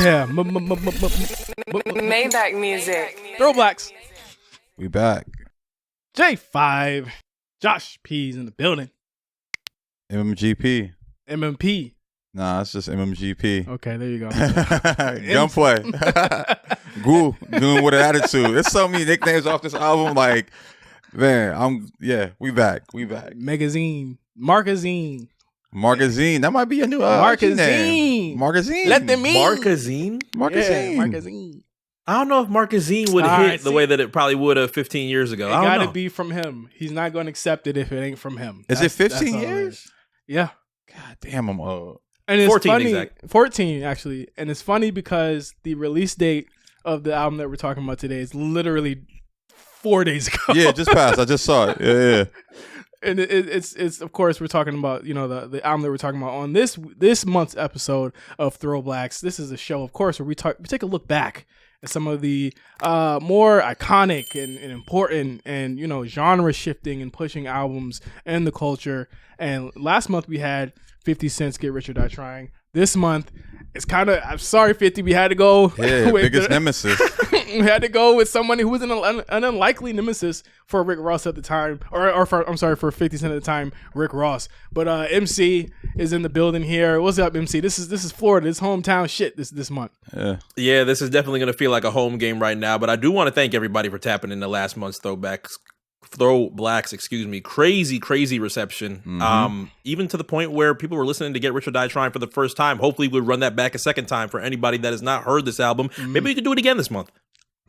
Yeah. Maybach music. ThrowBLKs. We back. J5. Josh P's in the building. MMGP. MMP. Nah, it's just MMGP. Okay, there you go. Gunplay. Goo, doing with an attitude. There's so many nicknames off this album. Like, man, we back. Magazine. Markazine. Markazine. That might be a new Markazine. Markazine. Let them in. Markazine? Markazine. Yeah, Markazine. I don't know if Markazine would hit the way that it probably would have 15 years ago. It gotta be from him. He's not going to accept it if it ain't from him. Is it 15 years? Yeah. God damn, I'm old. And it's 14 funny, exact. 14 actually. And it's funny because the release date of the album that we're talking about today is literally 4 days ago. Yeah, it just passed. I just saw it. Yeah. And it's of course we're talking about, you know, the album that we're talking about on this month's episode of ThrowBLKs. This is a show, of course, where we take a look back at some of the more iconic and important and, you know, genre shifting and pushing albums in the culture. And last month we had 50 Cent's Get Rich or Die Trying. This month, it's kind of, I'm sorry, 50, we had to go. Yeah, biggest nemesis. We had to go with somebody who was an unlikely nemesis for Rick Ross at the time, or for 50 Cent at the time, Rick Ross. But MC is in the building here. What's up, MC? This is Florida. This hometown shit this month. Yeah, this is definitely going to feel like a home game right now. But I do want to thank everybody for tapping into last month's ThrowBLKs, crazy reception. Mm-hmm. Even to the point where people were listening to Get Rich or Die Trying for the first time. Hopefully we'll run that back a second time for anybody that has not heard this album. Maybe we could do it again this month.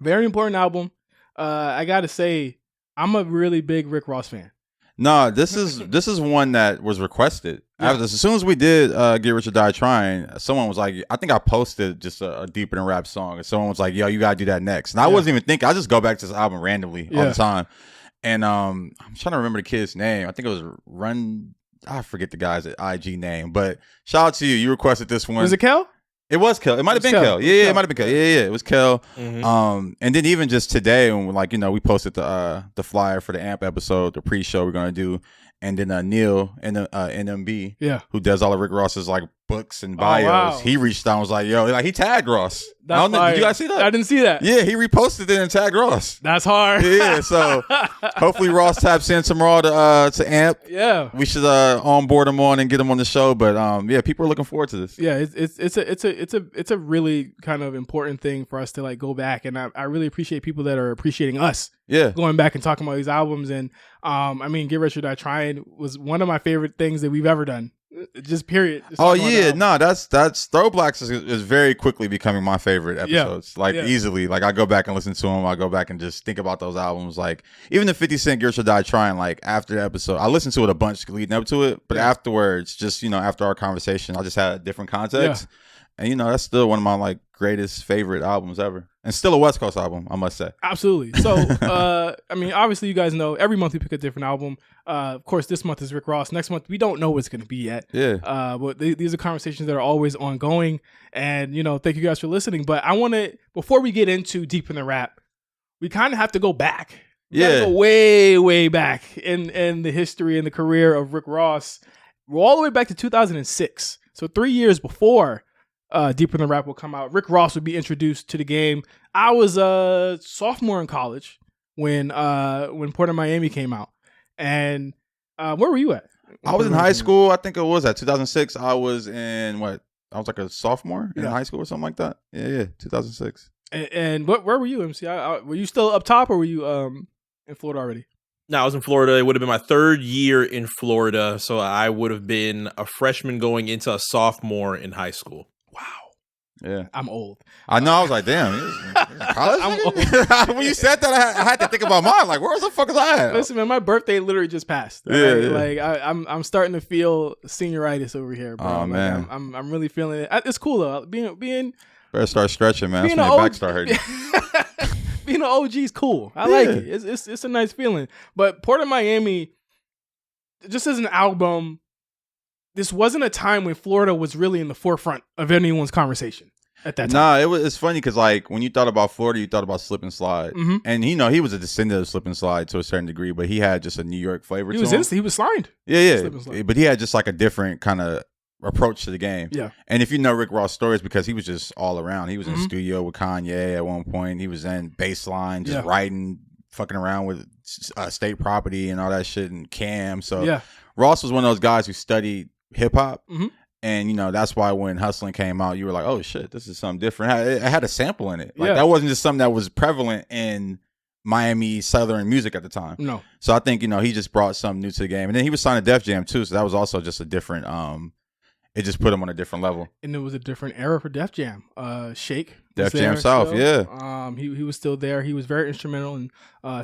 Very important album. I gotta say, I'm a really big Rick Ross fan. No, this is one that was requested. Yeah. As soon as we did Get Rich or Die Trying, someone was like, I think I posted just a Deeper Than Rap song, and someone was like, yo, you gotta do that next. And I wasn't even thinking. I just go back to this album randomly all the time. And I'm trying to remember the kid's name. I think it was I forget the guy's IG name, but shout out to you. You requested this one. Was it Kel? It was Kel. It might have been Kel. Yeah, it might have been Kel. Yeah, it was Kel. Mm-hmm. And then even just today, when we posted the flyer for the AMP episode, the pre-show we're gonna do, and then Neil and NMB, who does all of Rick Ross's like books and bios, he reached out and was like, yo, like he tagged Ross. Did you guys see that? I didn't see that. Yeah, he reposted it and tagged Ross. That's hard. Yeah, so hopefully Ross taps in tomorrow to AMP. Yeah, we should onboard him on and get him on the show. But people are looking forward to this. Yeah, it's a really kind of important thing for us to like go back, and I really appreciate people that are appreciating us. Yeah, going back and talking about these albums, and I mean, Get Rich or Die Trying was one of my favorite things that we've ever done. Just period. Just that's ThrowBLKs is very quickly becoming my favorite episodes. Easily. Like I go back and listen to them. I go back and just think about those albums. Like even the 50 Cent Get Rich or Die Trying. Like after the episode, I listened to it a bunch leading up to it, but afterwards, just after our conversation, I just had a different context. And that's still one of my like greatest favorite albums ever, and still a West Coast album, I must say. Absolutely. So, I mean, obviously, you guys know every month we pick a different album. Of course, this month is Rick Ross. Next month, we don't know what it's going to be yet. Yeah. But these are conversations that are always ongoing, and thank you guys for listening. But I want to, before we get into Deep in the Rap, we kind of have to go back. We gotta go way back in the history and the career of Rick Ross. We're all the way back to 2006. So 3 years before Deeper Than Rap will come out, Rick Ross would be introduced to the game. I was a sophomore in college when Port of Miami came out. And where were you at? I was in high school. I think it was at 2006. I was in I was like a sophomore in high school or something like that. Yeah, 2006. And where were you, MC? Were you still up top, or were you in Florida already? No, I was in Florida. It would have been my third year in Florida, so I would have been a freshman going into a sophomore in high school. Wow. Yeah. I'm old. I know. I was like, damn. College? I'm old. When you said that, I had to think about mine. Like, where the fuck is I at? Listen, man, my birthday literally just passed. Like I'm starting to feel senioritis over here, bro. Oh, man. I'm really feeling it. It's cool, though. Being better start stretching, man. That's when your back start hurting. Being an OG is cool. I like it. It's a nice feeling. But Port of Miami, just as an album, this wasn't a time when Florida was really in the forefront of anyone's conversation at that time. Nah, it's funny because like when you thought about Florida, you thought about Slip and Slide, and he was a descendant of Slip and Slide to a certain degree, but he had just a New York flavor. He was signed. Yeah, but he had just like a different kind of approach to the game. Yeah. And if you know Rick Ross' stories, because he was just all around. He was in the studio with Kanye at one point. He was in Baseline, just writing, fucking around with state property and all that shit and Cam. So Ross was one of those guys who studied hip hop. And, you know, that's why when Hustling came out, you were like, oh, shit, this is something different. It had a sample in it. Like, that wasn't just something that was prevalent in Miami Southern music at the time. No. So I think, you know, he just brought something new to the game. And then he was signed to Def Jam, too. So that was also just a different, it just put him on a different level. And it was a different era for Def Jam. Shake. Def Jam South, He was still there. He was very instrumental in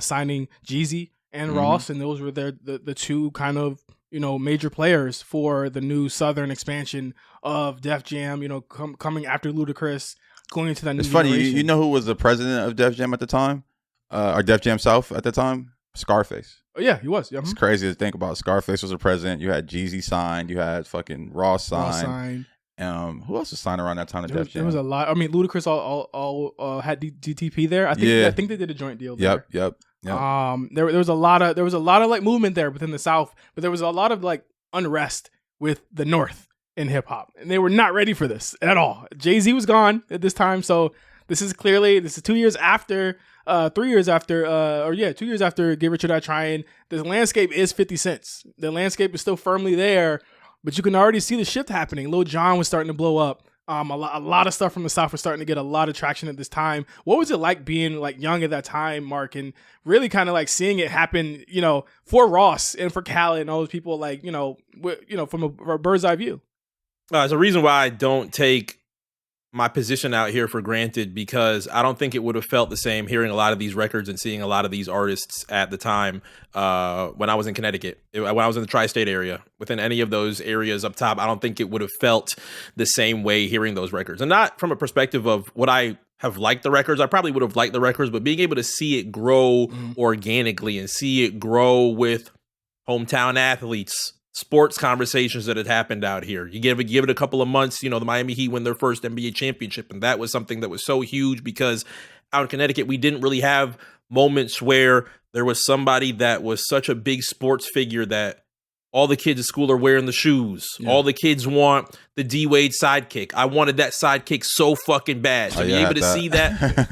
signing Jeezy and Ross. And those were the two kind of, you know, major players for the new Southern expansion of Def Jam, you know, coming after Ludacris, going into that new generation. It's funny, you know who was the president of Def Jam at the time? Or Def Jam South at the time? Scarface. Oh, yeah, he was. Yeah. It's crazy to think about. Scarface was the president. You had Jeezy signed. You had fucking Ross signed. Who else was signed around that time to Def Jam? There was a lot. I mean, Ludacris all had DTP there. I think they did a joint deal there. Yep. There was a lot of like movement there within the South, but there was a lot of like unrest with the North in hip hop, and they were not ready for this at all. Jay-Z was gone at this time, so this is 2 years after, 3 years after, 2 years after Get Rich or Die Trying. The landscape is 50 Cent. The landscape is still firmly there, but you can already see the shift happening. Lil Jon was starting to blow up. A lot of stuff from the South was starting to get a lot of traction at this time. What was it like being like young at that time, Mark, and really kind of like seeing it happen, you know, for Ross and for Khaled and all those people, like, you know, from a bird's eye view? There's a reason why I don't take my position out here for granted, because I don't think it would have felt the same hearing a lot of these records and seeing a lot of these artists at the time when I was in Connecticut, when I was in the tri-state area, within any of those areas up top. I don't think it would have felt the same way hearing those records. And not from a perspective of what I have liked the records. I probably would have liked the records, but being able to see it grow organically and see it grow with hometown athletes, sports conversations that had happened out here. You give it a couple of months, you know, the Miami Heat win their first NBA championship. And that was something that was so huge, because out in Connecticut, we didn't really have moments where there was somebody that was such a big sports figure that all the kids at school are wearing the shoes. Yeah. All the kids want the D Wade sidekick. I wanted that sidekick so fucking bad. To be able to see that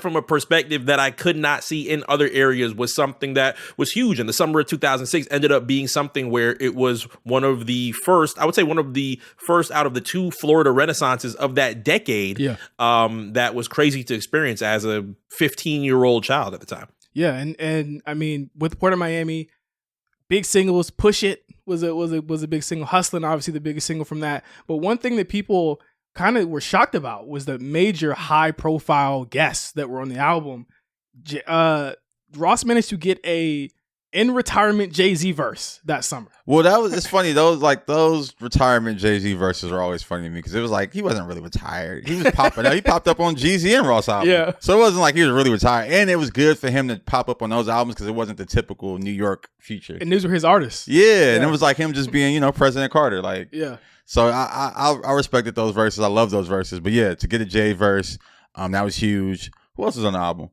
from a perspective that I could not see in other areas was something that was huge. And the summer of 2006 ended up being something where it was one of the first out of the two Florida renaissances of that decade. Yeah. That was crazy to experience as a 15-year-old child at the time. Yeah, and I mean, with Port of Miami, big singles, Push It was a big single. Hustlin', obviously the biggest single from that. But one thing that people kind of were shocked about was the major high profile guests that were on the album. Ross managed to get a in retirement Jay-Z verse that summer. Well, it's funny. Those retirement Jay-Z verses are always funny to me, because it was like he wasn't really retired. He was popping up. He popped up on Jeezy and Ross album. Yeah. So it wasn't like he was really retired. And it was good for him to pop up on those albums, because it wasn't the typical New York feature. And these were his artists. Yeah. And it was like him just being, you know, President Carter. Like, yeah. So I respected those verses. I love those verses. But yeah, to get a Jay verse, that was huge. Who else was on the album?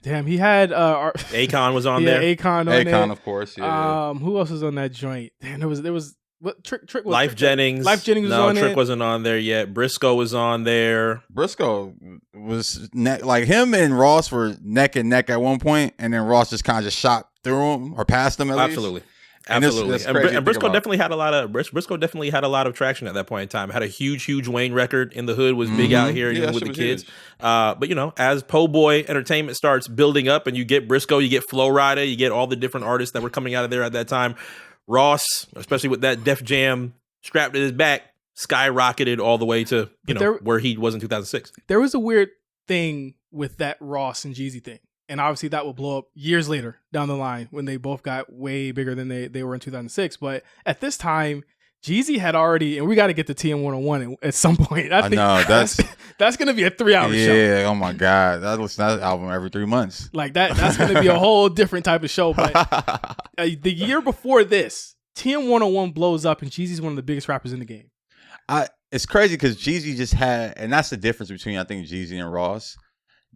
He had Akon was on there. Akon, of course. Yeah. Who else was on that joint? Damn, there was what Trick was Life Jennings. Life Jennings was on Trick it. Wasn't on there yet. Briscoe was on there. Briscoe was like him and Ross were neck and neck at one point, and then Ross just kind of just shot through him or past him at least. Absolutely. And Briscoe definitely had a lot of traction at that point in time. Had a huge Wayne record in the hood, was big out here, even with the kids. But you know, as Po' Boy Entertainment starts building up, and you get Briscoe, you get Flo Rida, you get all the different artists that were coming out of there at that time. Ross, especially with that Def Jam strapped to his back, skyrocketed all the way to where he was in 2006. There was a weird thing with that Ross and Jeezy thing. And obviously that will blow up years later down the line when they both got way bigger than they were in 2006. But at this time, Jeezy had already, and we got to get to TM101 at some point. I know that's going to be a 3-hour show. Yeah, oh my God. I listen to that album every 3 months. Like that's going to be a whole different type of show. But the year before this, TM101 blows up, and Jeezy's one of the biggest rappers in the game. It's crazy because Jeezy just had, and that's the difference between, I think, Jeezy and Ross.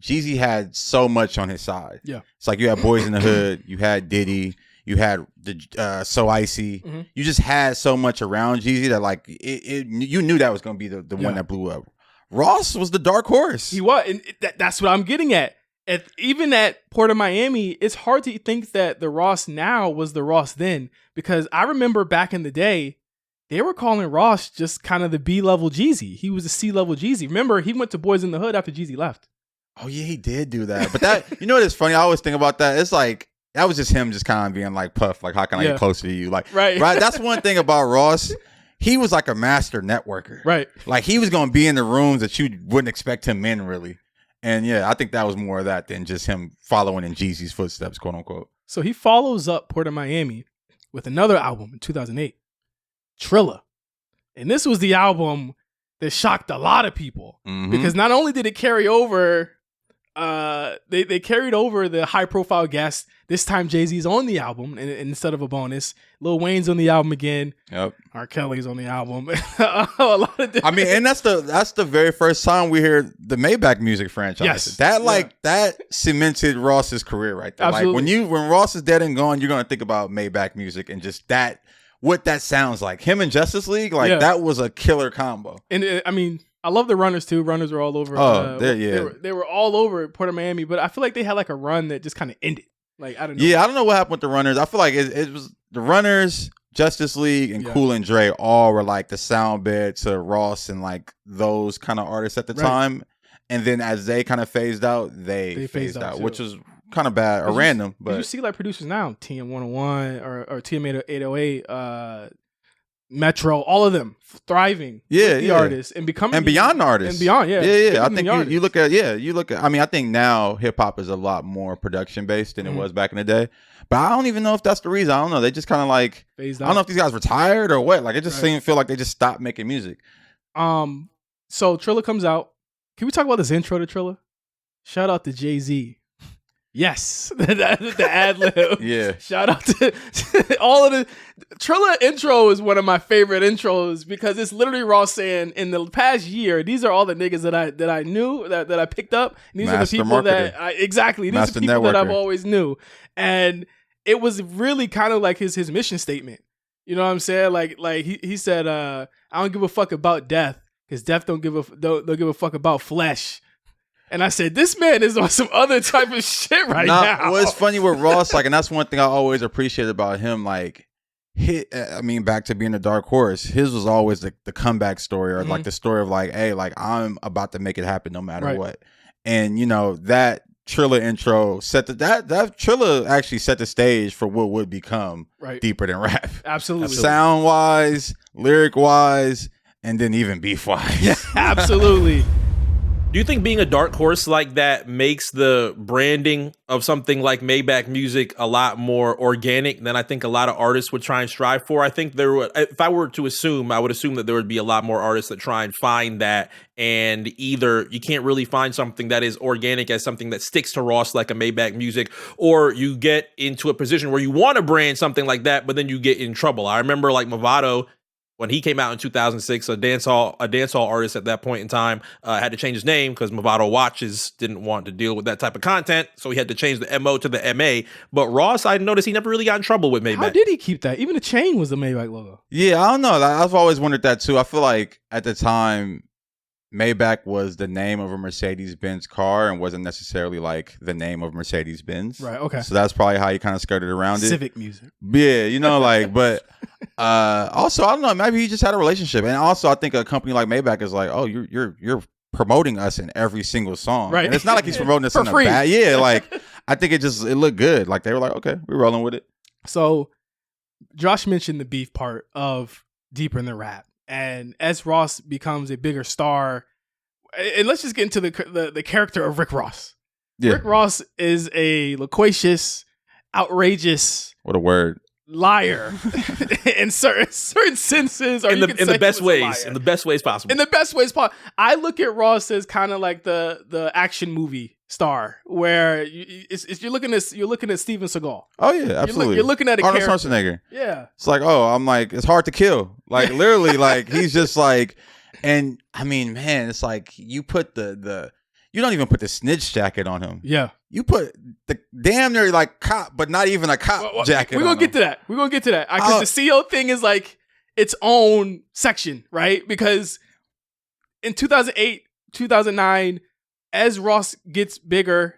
Jeezy had so much on his side. Yeah. It's like you had Boys in the Hood, you had Diddy, You had the So Icy. Mm-hmm. You just had so much around Jeezy that like you knew that was going to be the one that blew up. Ross was the dark horse. He was, and that's what I'm getting at. Even at Port of Miami, it's hard to think that the Ross now was the Ross then, because I remember back in the day, they were calling Ross just kind of the B-level Jeezy. He was the C-level Jeezy. Remember, he went to Boys in the Hood after Jeezy left. Oh yeah, he did do that. But that, you know what is funny? I always think about that. It's like that was just him just kind of being like, Puff, like, how can I get closer to you? Like, right. That's one thing about Ross. He was like a master networker. Right. Like he was going to be in the rooms that you wouldn't expect him in, really. And yeah, I think that was more of that than just him following in Jeezy's footsteps, quote unquote. So he follows up Port of Miami with another album in 2008, Trilla. And this was the album that shocked a lot of people because not only did it carry over, they carried over the high profile guest. This time Jay-Z's on the album and instead of a bonus. Lil Wayne's on the album again. Yep. R. Kelly's on the album. A lot of I mean, and that's the very first time we hear the Maybach music franchise. Yes. That cemented Ross's career right there. Absolutely. Like when Ross is dead and gone, you're gonna think about Maybach music and just what that sounds like. Him and Justice League, that was a killer combo. And I mean, I love the Runners too. Runners were all over. They were all over Port of Miami, but I feel like they had like a run that just kind of ended. Like I don't know. Yeah, I don't know what happened with the Runners. I feel like it was the Runners, Justice League, and Cool and Dre all were like the sound bed to Ross and like those kind of artists at the time. And then as they kind of phased out, they phased out, which was kind of bad or random. But you see like producers now, TM101 or TM808, Metro, all of them thriving. The artists and becoming and beyond artists and beyond. I think you look at. I mean, I think now hip hop is a lot more production based than it was back in the day. But I don't even know if that's the reason. I don't know. They just kind of like phased out. I don't know if these guys retired or what. Like it just feel like they just stopped making music. So Trilla comes out. Can we talk about this intro to Trilla? Shout out to Jay-Z. Yes, the ad lib. Yeah. Shout out to all of the Trilla intro is one of my favorite intros because it's literally Ross saying, in the past year, these are all the niggas that I knew that I picked up. And these Master are the people marketer. These are the people that I've always knew. And it was really kind of like his mission statement. You know what I'm saying? Like he said, I don't give a fuck about death because death don't give a fuck about flesh. And I said, this man is on some other type of shit now. Well, it's funny with Ross, like, and that's one thing I always appreciate about him. Like, back to being a dark horse, his was always the comeback story or like the story of like, hey, like I'm about to make it happen no matter what. And you know that Trilla intro that Trilla actually set the stage for what would become deeper than rap. Absolutely, sound wise, lyric wise, and then even beef wise. Yeah, absolutely. Do you think being a dark horse like that makes the branding of something like Maybach music a lot more organic than I think a lot of artists would try and strive for? I think if I were to assume, I would assume that there would be a lot more artists that try and find that, and either you can't really find something that is organic as something that sticks to Ross like a Maybach music, or you get into a position where you want to brand something like that, but then you get in trouble. I remember like Mavado, when he came out in 2006, a dancehall artist at that point in time, had to change his name because Mavado Watches didn't want to deal with that type of content, so he had to change the MO to the MA. But Ross, I noticed he never really got in trouble with Maybach. How did he keep that? Even the chain was the Maybach logo. Yeah, I don't know. I've always wondered that too. I feel like at the time, Maybach was the name of a Mercedes-Benz car and wasn't necessarily like the name of Mercedes-Benz. Right, okay. So that's probably how you kind of skirted around it. Civic music. Yeah, you know, like, but also, I don't know, maybe he just had a relationship. And also, I think a company like Maybach is like, oh, you're promoting us in every single song. Right. And it's not like he's promoting us in a bad. Yeah, like, I think it looked good. Like, they were like, okay, we're rolling with it. So, Josh mentioned the beef part of Deeper in the Rap. And as Ross becomes a bigger star, and let's just get into the character of Rick Ross. Yeah. Rick Ross is a loquacious, outrageous, what a word, liar in certain senses, or in the best ways, in the best ways possible. In the best ways possible. I look at Ross as kind of like the action movie star, where you're looking at Steven Seagal. Oh yeah, absolutely. You're looking at a Arnold character. Schwarzenegger. Yeah, it's like, oh, I'm like, it's hard to kill. Like literally, like he's just like, and I mean, man, it's like you put the you don't even put the snitch jacket on him. Yeah. You put the damn near like cop, but not even a cop jacket. We're gonna get to that. We're gonna get to that because the CO thing is like its own section, right? Because in 2008, 2009, as Ross gets bigger,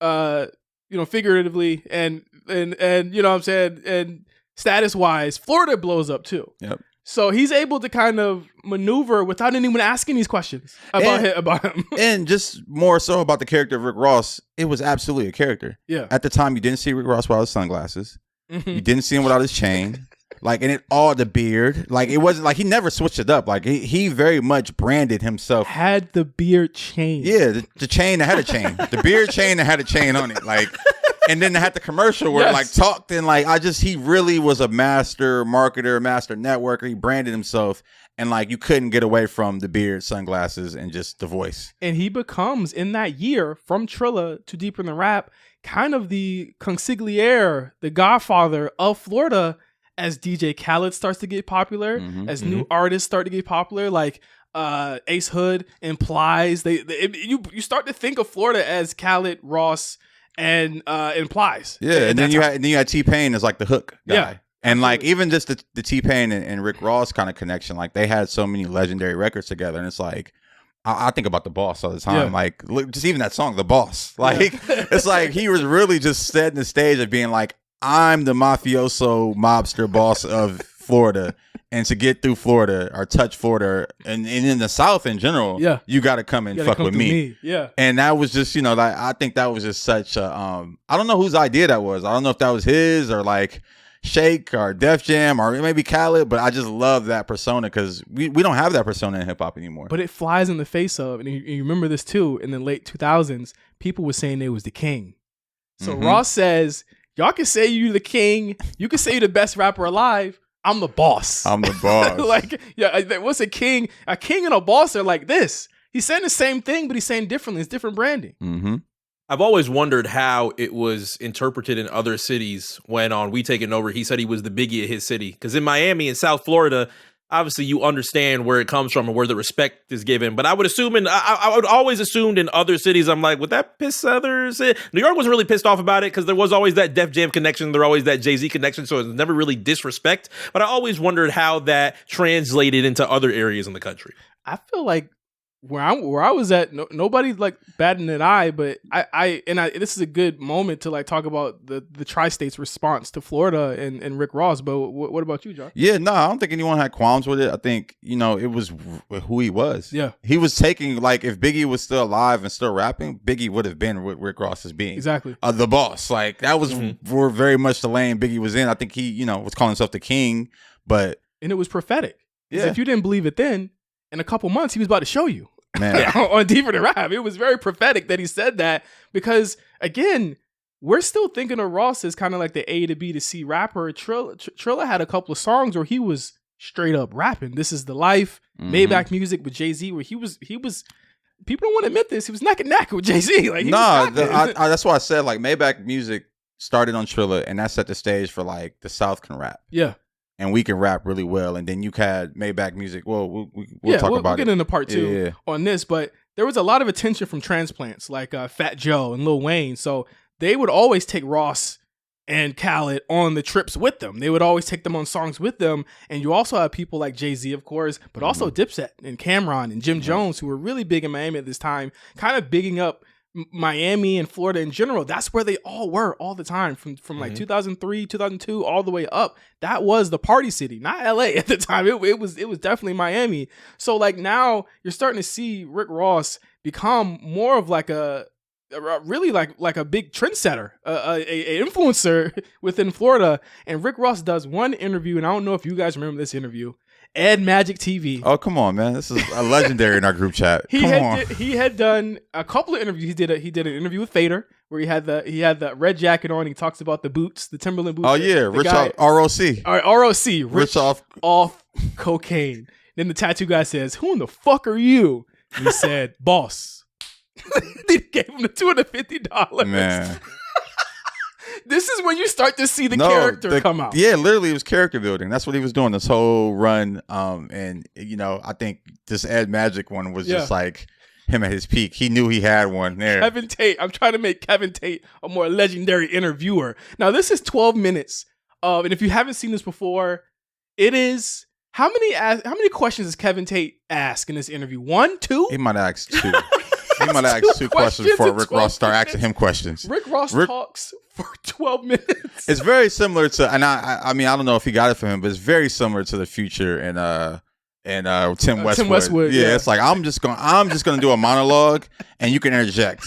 figuratively and you know what I'm saying, and status wise, Florida blows up too. Yep. So he's able to kind of maneuver without anyone asking these questions about him. And just more so about the character of Rick Ross, it was absolutely a character. Yeah. At the time, you didn't see Rick Ross without his sunglasses. Mm-hmm. You didn't see him without his chain. Like, and the beard. Like, it wasn't like he never switched it up. Like, he very much branded himself. Had the beard chain. Yeah, the chain that had a chain. The beard chain that had a chain on it. Like, and then they had the commercial where like talked and like he really was a master marketer, master networker. He branded himself, and like you couldn't get away from the beard, sunglasses, and just the voice. And he becomes in that year from Trilla to Deeper in the Rap kind of the consigliere, the godfather of Florida as DJ Khaled starts to get popular, as new artists start to get popular, like Ace Hood, Implies. You start to think of Florida as Khaled, Ross, and Implies. Yeah, and then you had T-Pain as like the hook guy. Yeah, and like even just the T-Pain and Rick Ross kind of connection, like they had so many legendary records together, and it's like I think about The Boss all the time. Yeah. Like just even that song, The Boss. Like it's like he was really just setting the stage of being like, I'm the mafioso mobster boss of Florida, and to get through Florida or touch Florida and in the South in general, you got to come and fuck with me. Yeah. And that was just, like, I think that was just such a, I don't know whose idea that was. I don't know if that was his or like Shake or Def Jam or maybe Khaled, but I just love that persona because we don't have that persona in hip hop anymore. But it flies in the face of, and you remember this too, in the late 2000s, people were saying they was the king. So Ross says, y'all can say you the king. You can say you're the best rapper alive. I'm the boss. I'm the boss. Like, yeah, what's a king? A king and a boss are like this. He's saying the same thing, but he's saying differently. It's different branding. Mm-hmm. I've always wondered how it was interpreted in other cities when on We Taking Over, he said he was the Biggie of his city. Because in Miami and South Florida, obviously you understand where it comes from and where the respect is given. But I would assume, I would always assumed in other cities, I'm like, would that piss others? New York wasn't really pissed off about it because there was always that Def Jam connection. There always that Jay-Z connection. So it was never really disrespect. But I always wondered how that translated into other areas in the country. I feel like where I was at, nobody like batting an eye, but this is a good moment to like talk about the tri-state's response to Florida and Rick Ross. But what about you, John? Yeah, no, I don't think anyone had qualms with it. I think, it was who he was. Yeah. He was taking, like, if Biggie was still alive and still rapping, Biggie would have been what Rick Ross is being. Exactly. The boss. Like, that was very much the lane Biggie was in. I think he, was calling himself the king, but. And it was prophetic. Yeah. If you didn't believe it then, in a couple months, he was about to show you. Man. On Deeper Than Rap. It was very prophetic that he said that because, again, we're still thinking of Ross as kind of like the A to B to C rapper. Trilla had a couple of songs where he was straight up rapping. This Is the Life, Maybach Music with Jay-Z, where he was. People don't want to admit this. He was neck and neck with Jay-Z. Like, that's why I said like Maybach Music started on Trilla, and that set the stage for like the South can rap. Yeah. And we can rap really well. And then you had Maybach Music. Well, we'll talk about it. We'll get into part two on this. But there was a lot of attention from transplants like Fat Joe and Lil Wayne. So they would always take Ross and Khaled on the trips with them. They would always take them on songs with them. And you also have people like Jay-Z, of course, but also Dipset and Cameron and Jim Jones, who were really big in Miami at this time, kind of bigging up Miami and Florida in general. That's where they all were all the time from like 2003, 2002, all the way up. That was the party city, not LA at the time. It was definitely Miami. So like now you're starting to see Rick Ross become more of like really like a big trendsetter, a influencer within Florida. And Rick Ross does one interview, and I don't know if you guys remember this interview. Ed Magic TV. Oh, come on, man. This is a legendary in our group chat. He had done a couple of interviews. He did an interview with Fader where he had the red jacket on. He talks about the boots, the Timberland boots. Oh yeah, Rich off ROC. ROC. Rich off cocaine. Then the tattoo guy says, "Who in the fuck are you?" And he said, "Boss." They gave him the $250. Man. This is when you start to see the character come out. Yeah, literally it was character building. That's what he was doing this whole run. And I think this Ed Magic one was just like him at his peak. He knew he had one there. Kevin Tate. I'm trying to make Kevin Tate a more legendary interviewer. Now, this is 12 minutes of, and if you haven't seen this before, it is, how many questions does Kevin Tate ask in this interview? 1, 2? He might have asked 2. He might have asked 2 questions before Rick Ross started asking him questions. Rick Ross talks for 12 minutes. It's very similar to, and I mean, I don't know if he got it from him, but it's very similar to The Future and Tim Westwood. Tim Westwood, yeah. It's like I'm just gonna do a monologue, and you can interject,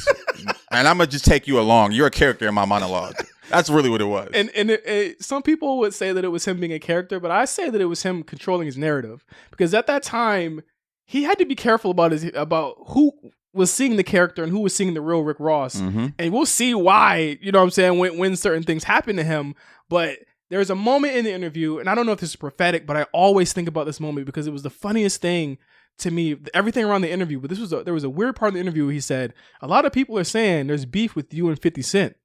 and I'm gonna just take you along. You're a character in my monologue. That's really what it was. And some people would say that it was him being a character, but I say that it was him controlling his narrative, because at that time he had to be careful about who was seeing the character and who was seeing the real Rick Ross. Mm-hmm. And we'll see why, you know what I'm saying, when certain things happen to him. But there's a moment in the interview, and I don't know if this is prophetic, but I always think about this moment because it was the funniest thing to me, everything around the interview. But there was a weird part of the interview where he said, a lot of people are saying there's beef with you and 50 Cent.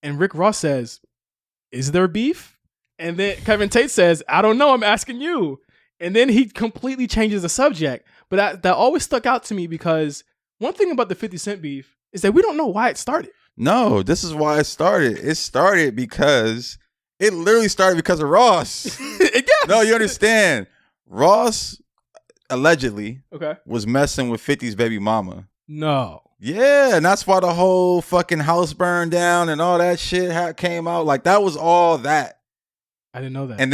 And Rick Ross says, is there beef? And then Kevin Tate says, I don't know, I'm asking you. And then he completely changes the subject. But that always stuck out to me because one thing about the 50 Cent beef is that we don't know why it started. No, this is why it started. It started because it literally started because of Ross. Yes. No, you understand. Ross allegedly was messing with 50's baby mama. No. Yeah, and that's why the whole fucking house burned down and all that shit came out. Like, that was all that. I didn't know that. And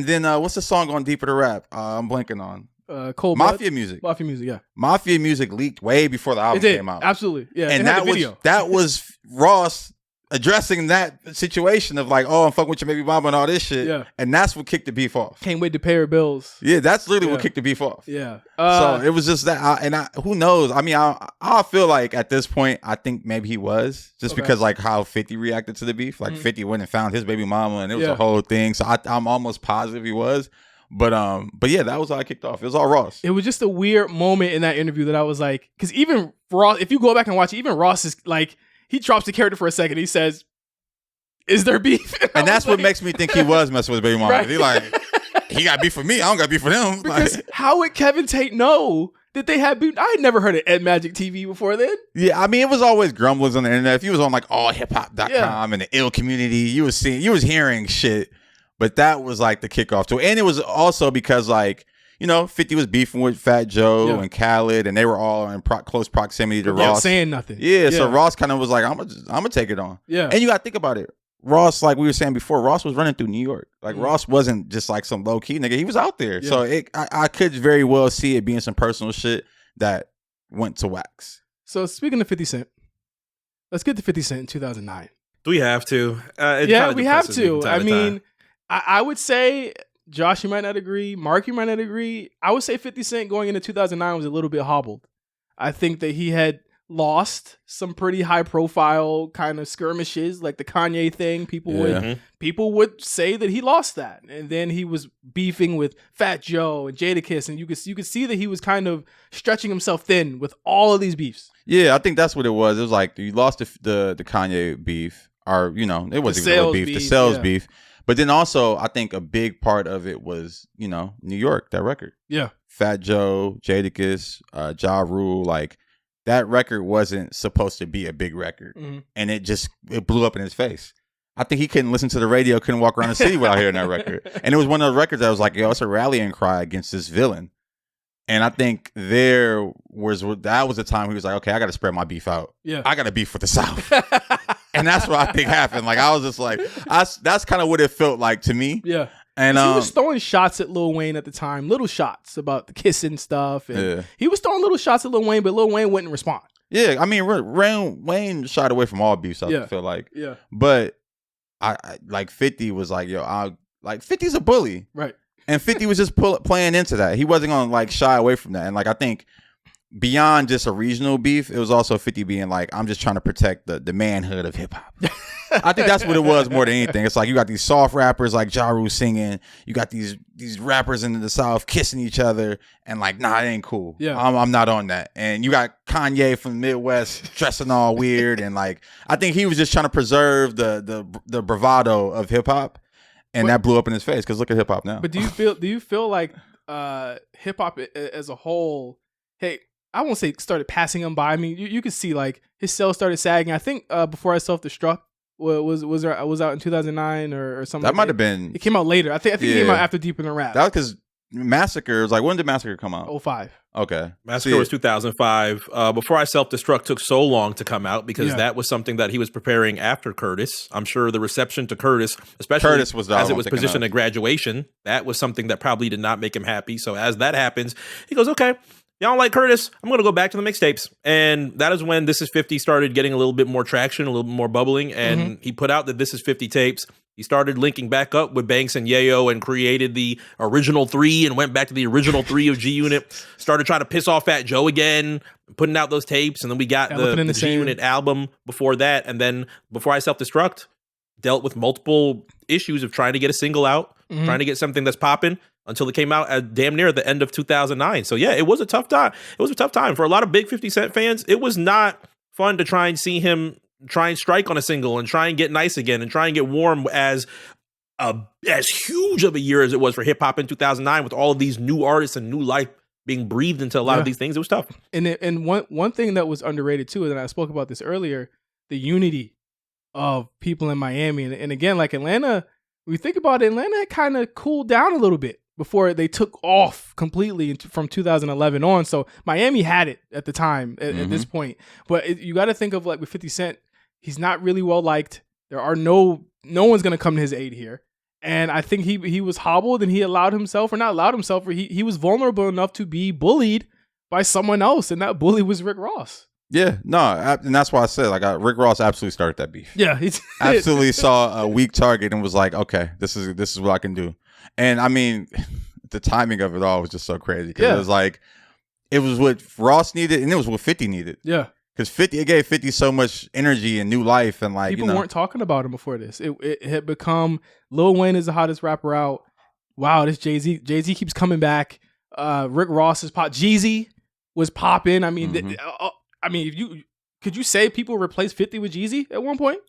then what's the song on Deeper the Rap? I'm blanking on. Cold Mafia music. Mafia music, yeah. Mafia music leaked way before the album came out. Absolutely. Yeah. And that was Ross addressing that situation of like, oh, I'm fucking with your baby mama and all this shit. Yeah. And that's what kicked the beef off. Can't wait to pay her bills. Yeah, that's literally what kicked the beef off. Yeah. So it was just that. Who knows? I mean, I feel like at this point, I think maybe he was just because like how 50 reacted to the beef. Like 50 went and found his baby mama and it was a whole thing. So I'm almost positive he was. But yeah, that was how I kicked off. It was all Ross. It was just a weird moment in that interview that I was like, because even Ross, if you go back and watch it, even Ross is like, he drops the character for a second. He says, is there beef? And that's what makes me think he was messing with his baby mama. Right. He like, he got beef for me. I don't got beef for him. Because like, how would Kevin Tate know that they had beef? I had never heard of Ed Magic TV before then. Yeah, I mean, it was always grumblings on the internet. If you was on like allhiphop.com and the ill community, you was hearing shit. But that was like the kickoff to it. And it was also because like, you know, 50 was beefing with Fat Joe and Khaled, and they were all in close proximity to Ross. Saying nothing. Yeah, so Ross kind of was like, I'm gonna take it on. Yeah. And you got to think about it. Ross, like we were saying before, Ross was running through New York. Like Ross wasn't just like some low key nigga. He was out there. Yeah. So I could very well see it being some personal shit that went to wax. So speaking of 50 Cent, let's get to 50 Cent in 2009. Do we have to? Yeah, we have to. I mean, I would say, Josh, you might not agree. Mark, you might not agree. I would say 50 Cent going into 2009 was a little bit hobbled. I think that he had lost some pretty high profile kind of skirmishes, like the Kanye thing. People would say that he lost that. And then he was beefing with Fat Joe and Jadakiss, and you could see that he was kind of stretching himself thin with all of these beefs. Yeah, I think that's what it was. It was like you lost the Kanye beef, or you know, it wasn't even really beef, the sales beef. But then also, I think a big part of it was, you know, New York, that record. Yeah. Fat Joe, Jadakiss, Ja Rule, like that record wasn't supposed to be a big record. Mm-hmm. And it blew up in his face. I think he couldn't listen to the radio, couldn't walk around the city without hearing that record. And it was one of those records that was like, yo, it's a rallying cry against this villain. And I think that was the time he was like, okay, I got to spread my beef out. Yeah. I got to beef with the South. And that's what I think happened. Like, I was just like, that's kind of what it felt like to me. Yeah. And he was throwing shots at Lil Wayne at the time, little shots about the kissing stuff. And he was throwing little shots at Lil Wayne, but Lil Wayne wouldn't respond. Yeah. I mean, Wayne shied away from all beefs, I feel like. Yeah. But I like 50 was like, yo, 50's a bully. Right. And 50 was just playing into that. He wasn't going to like shy away from that. And like, I think beyond just a regional beef, it was also 50 being like, I'm just trying to protect the manhood of hip hop. I think that's what it was more than anything. It's like you got these soft rappers like Ja Rule singing. You got these rappers in the South kissing each other and like, nah, it ain't cool. Yeah. I'm not on that. And you got Kanye from the Midwest dressing all weird. And like, I think he was just trying to preserve the bravado of hip hop. And that blew up in his face because look at hip hop now. But do you feel like hip hop as a whole? Hey, I won't say started passing him by. I mean, you could see like his sales started sagging. I think Before I Self-Destruct was out in 2009 or something. That might have been. It came out later. I think it came out after Deep in the Rap. That was because Massacre was like, when did Massacre come out? 05. Okay. Massacre was 2005. Before I Self-Destruct took so long to come out because that was something that he was preparing after Curtis. I'm sure the reception to Curtis, especially Curtis was as it was positioned at graduation, that was something that probably did not make him happy. So as that happens, he goes, okay, y'all don't like Curtis, I'm going to go back to the mixtapes. And that is when This Is 50 started getting a little bit more traction, a little bit more bubbling. And he put out the This Is 50 tapes. He started linking back up with Banks and Yayo and created the original 3 and went back to the original 3 of G-Unit. Started trying to piss off Fat Joe again, putting out those tapes. And then we got the G-Unit album before that. And then Before I Self-Destruct dealt with multiple issues of trying to get a single out, trying to get something that's popping until it came out at damn near the end of 2009. So yeah, it was a tough time. It was a tough time for a lot of big 50 Cent fans. It was not fun to try and see him try and strike on a single and try and get nice again and try and get warm as huge of a year as it was for hip hop in 2009 with all of these new artists and new life being breathed into a lot of these things. It was tough. And one thing that was underrated too, and I spoke about this earlier, the unity of people in Miami. And again, like Atlanta, when we think about it, Atlanta kind of cooled down a little bit before they took off completely from 2011 on. So Miami had it at the time at this point. But you got to think of like with 50 Cent, he's not really well liked. There are no one's going to come to his aid here. And I think he was hobbled and he allowed himself, or not allowed himself, or he was vulnerable enough to be bullied by someone else. And that bully was Rick Ross. Yeah, no, and that's why I said like Rick Ross absolutely started that beef. Yeah, he absolutely saw a weak target and was like, okay, this is what I can do. And I mean, the timing of it all was just so crazy because it was like it was what Ross needed and it was what 50 needed. Yeah, because it gave 50 so much energy and new life and like people weren't talking about him before this. It had become Lil Wayne is the hottest rapper out. Wow, this Jay-Z keeps coming back. Rick Ross is pop. Jeezy was popping. I mean. Could you say people replaced 50 with Jeezy at one point?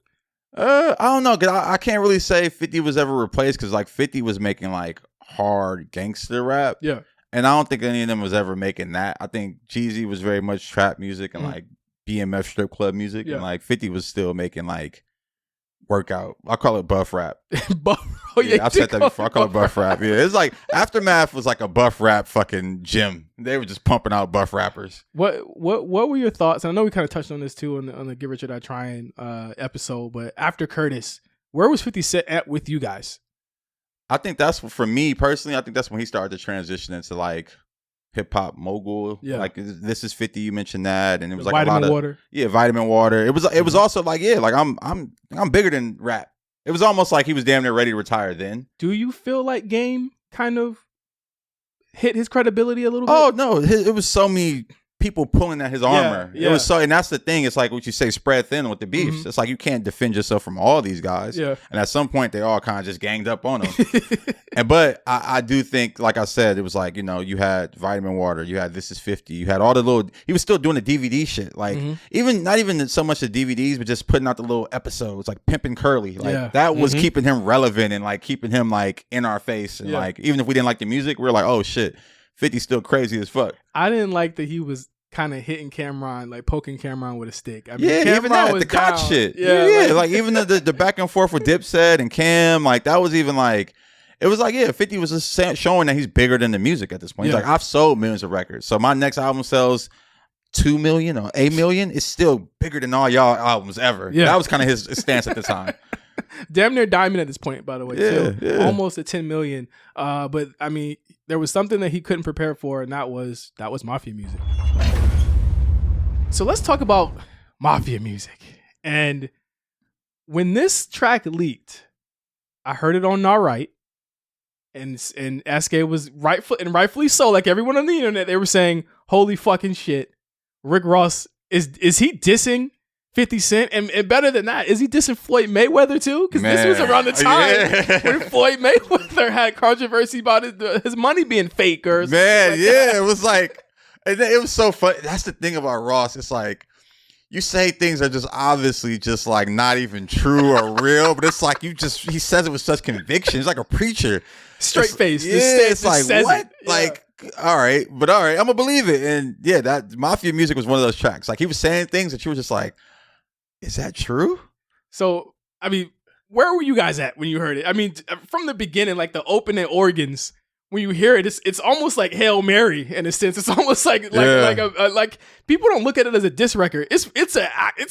I don't know. Cause I can't really say 50 was ever replaced because like 50 was making like hard gangster rap. Yeah. And I don't think any of them was ever making that. I think Jeezy was very much trap music and like BMF strip club music. Yeah. And like 50 was still making like workout. I call it buff rap. I've said that before. I call it buff rap. Yeah, it's like Aftermath was like a buff rap fucking gym. They were just pumping out buff rappers. What were your thoughts? And I know we kind of touched on this too on the Get Rich or Die Trying episode. But after Curtis, where was 50 Cent at with you guys? I think that's for me personally. I think that's when he started to transition into like hip hop mogul. Yeah, like This Is 50. You mentioned that, and it was like Vitamin a lot of Water. Yeah, Vitamin Water. It was also like like I'm bigger than rap. It was almost like he was damn near ready to retire then. Do you feel like Game kind of hit his credibility a little bit? Oh no, it was so many people pulling at his armor. Yeah. It was so, and that's the thing. It's like what you say, spread thin with the beefs. It's like you can't defend yourself from all these guys. Yeah. And at some point, they all kind of just ganged up on him. But I do think, like I said, it was like, you had Vitamin Water, you had This Is 50, you had all the little. He was still doing the DVD shit, like not even so much the DVDs, but just putting out the little episodes, like Pimpin' Curly. Like that was keeping him relevant and like keeping him like in our face. And like even if we didn't like the music, we were like, oh shit. 50's still crazy as fuck. I didn't like that he was kind of hitting Cameron, like poking Cameron with a stick. I mean, yeah, Cameron even that, was the cock down. shit. Yeah, like even the back and forth with Dipset and Cam, like that was even like, it was like, 50 was just showing that he's bigger than the music at this point. He's like, I've sold millions of records. So my next album sells 2 million or 8 million. It's still bigger than all y'all albums ever. Yeah. That was kind of his stance at the time. Damn near diamond at this point, by the way. Yeah. Almost at 10 million. But I mean, there was something that he couldn't prepare for, and that was Mafia music. So let's talk about Mafia music. And when this track leaked, I heard it on Not Right, and SK was rightfully so, like everyone on the internet, they were saying, "Holy fucking shit, Rick Ross is he dissing 50 Cent, and better than that, is he dissing Floyd Mayweather too? Because this was around the time when Floyd Mayweather had controversy about his money being fake or something like that. It was like, it was so funny. That's the thing about Ross. It's like, you say things are just obviously just like not even true or real, but it's like he says it with such conviction. He's like a preacher. Straight face. It's like, what? Like, all right, I'm gonna believe it. And yeah, that Mafia music was one of those tracks. Like he was saying things that you were just like, is that true? So, I mean, where were you guys at when you heard it? I mean, from the beginning, like the opening organs, when you hear it, it's almost like Hail Mary in a sense. It's almost like people don't look at it as a diss record. It's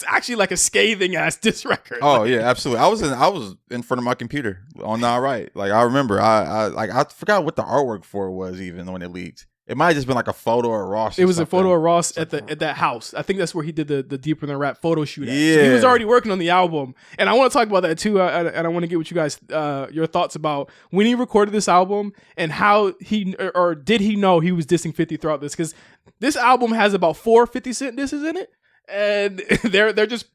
actually like a scathing ass diss record. Oh yeah, absolutely. I was in front of my computer on the right. Like I remember, I forgot what the artwork for it was even when it leaked. It might have just been like a photo of Ross. It was a photo of Ross at that house. I think that's where he did the Deeper Than Rap photo shoot at. Yeah. So he was already working on the album. And I want to talk about that too. And I want to get what you guys, your thoughts about when he recorded this album and how did he know he was dissing 50 throughout this? Because this album has about 4 50 Cent disses in it. And they're just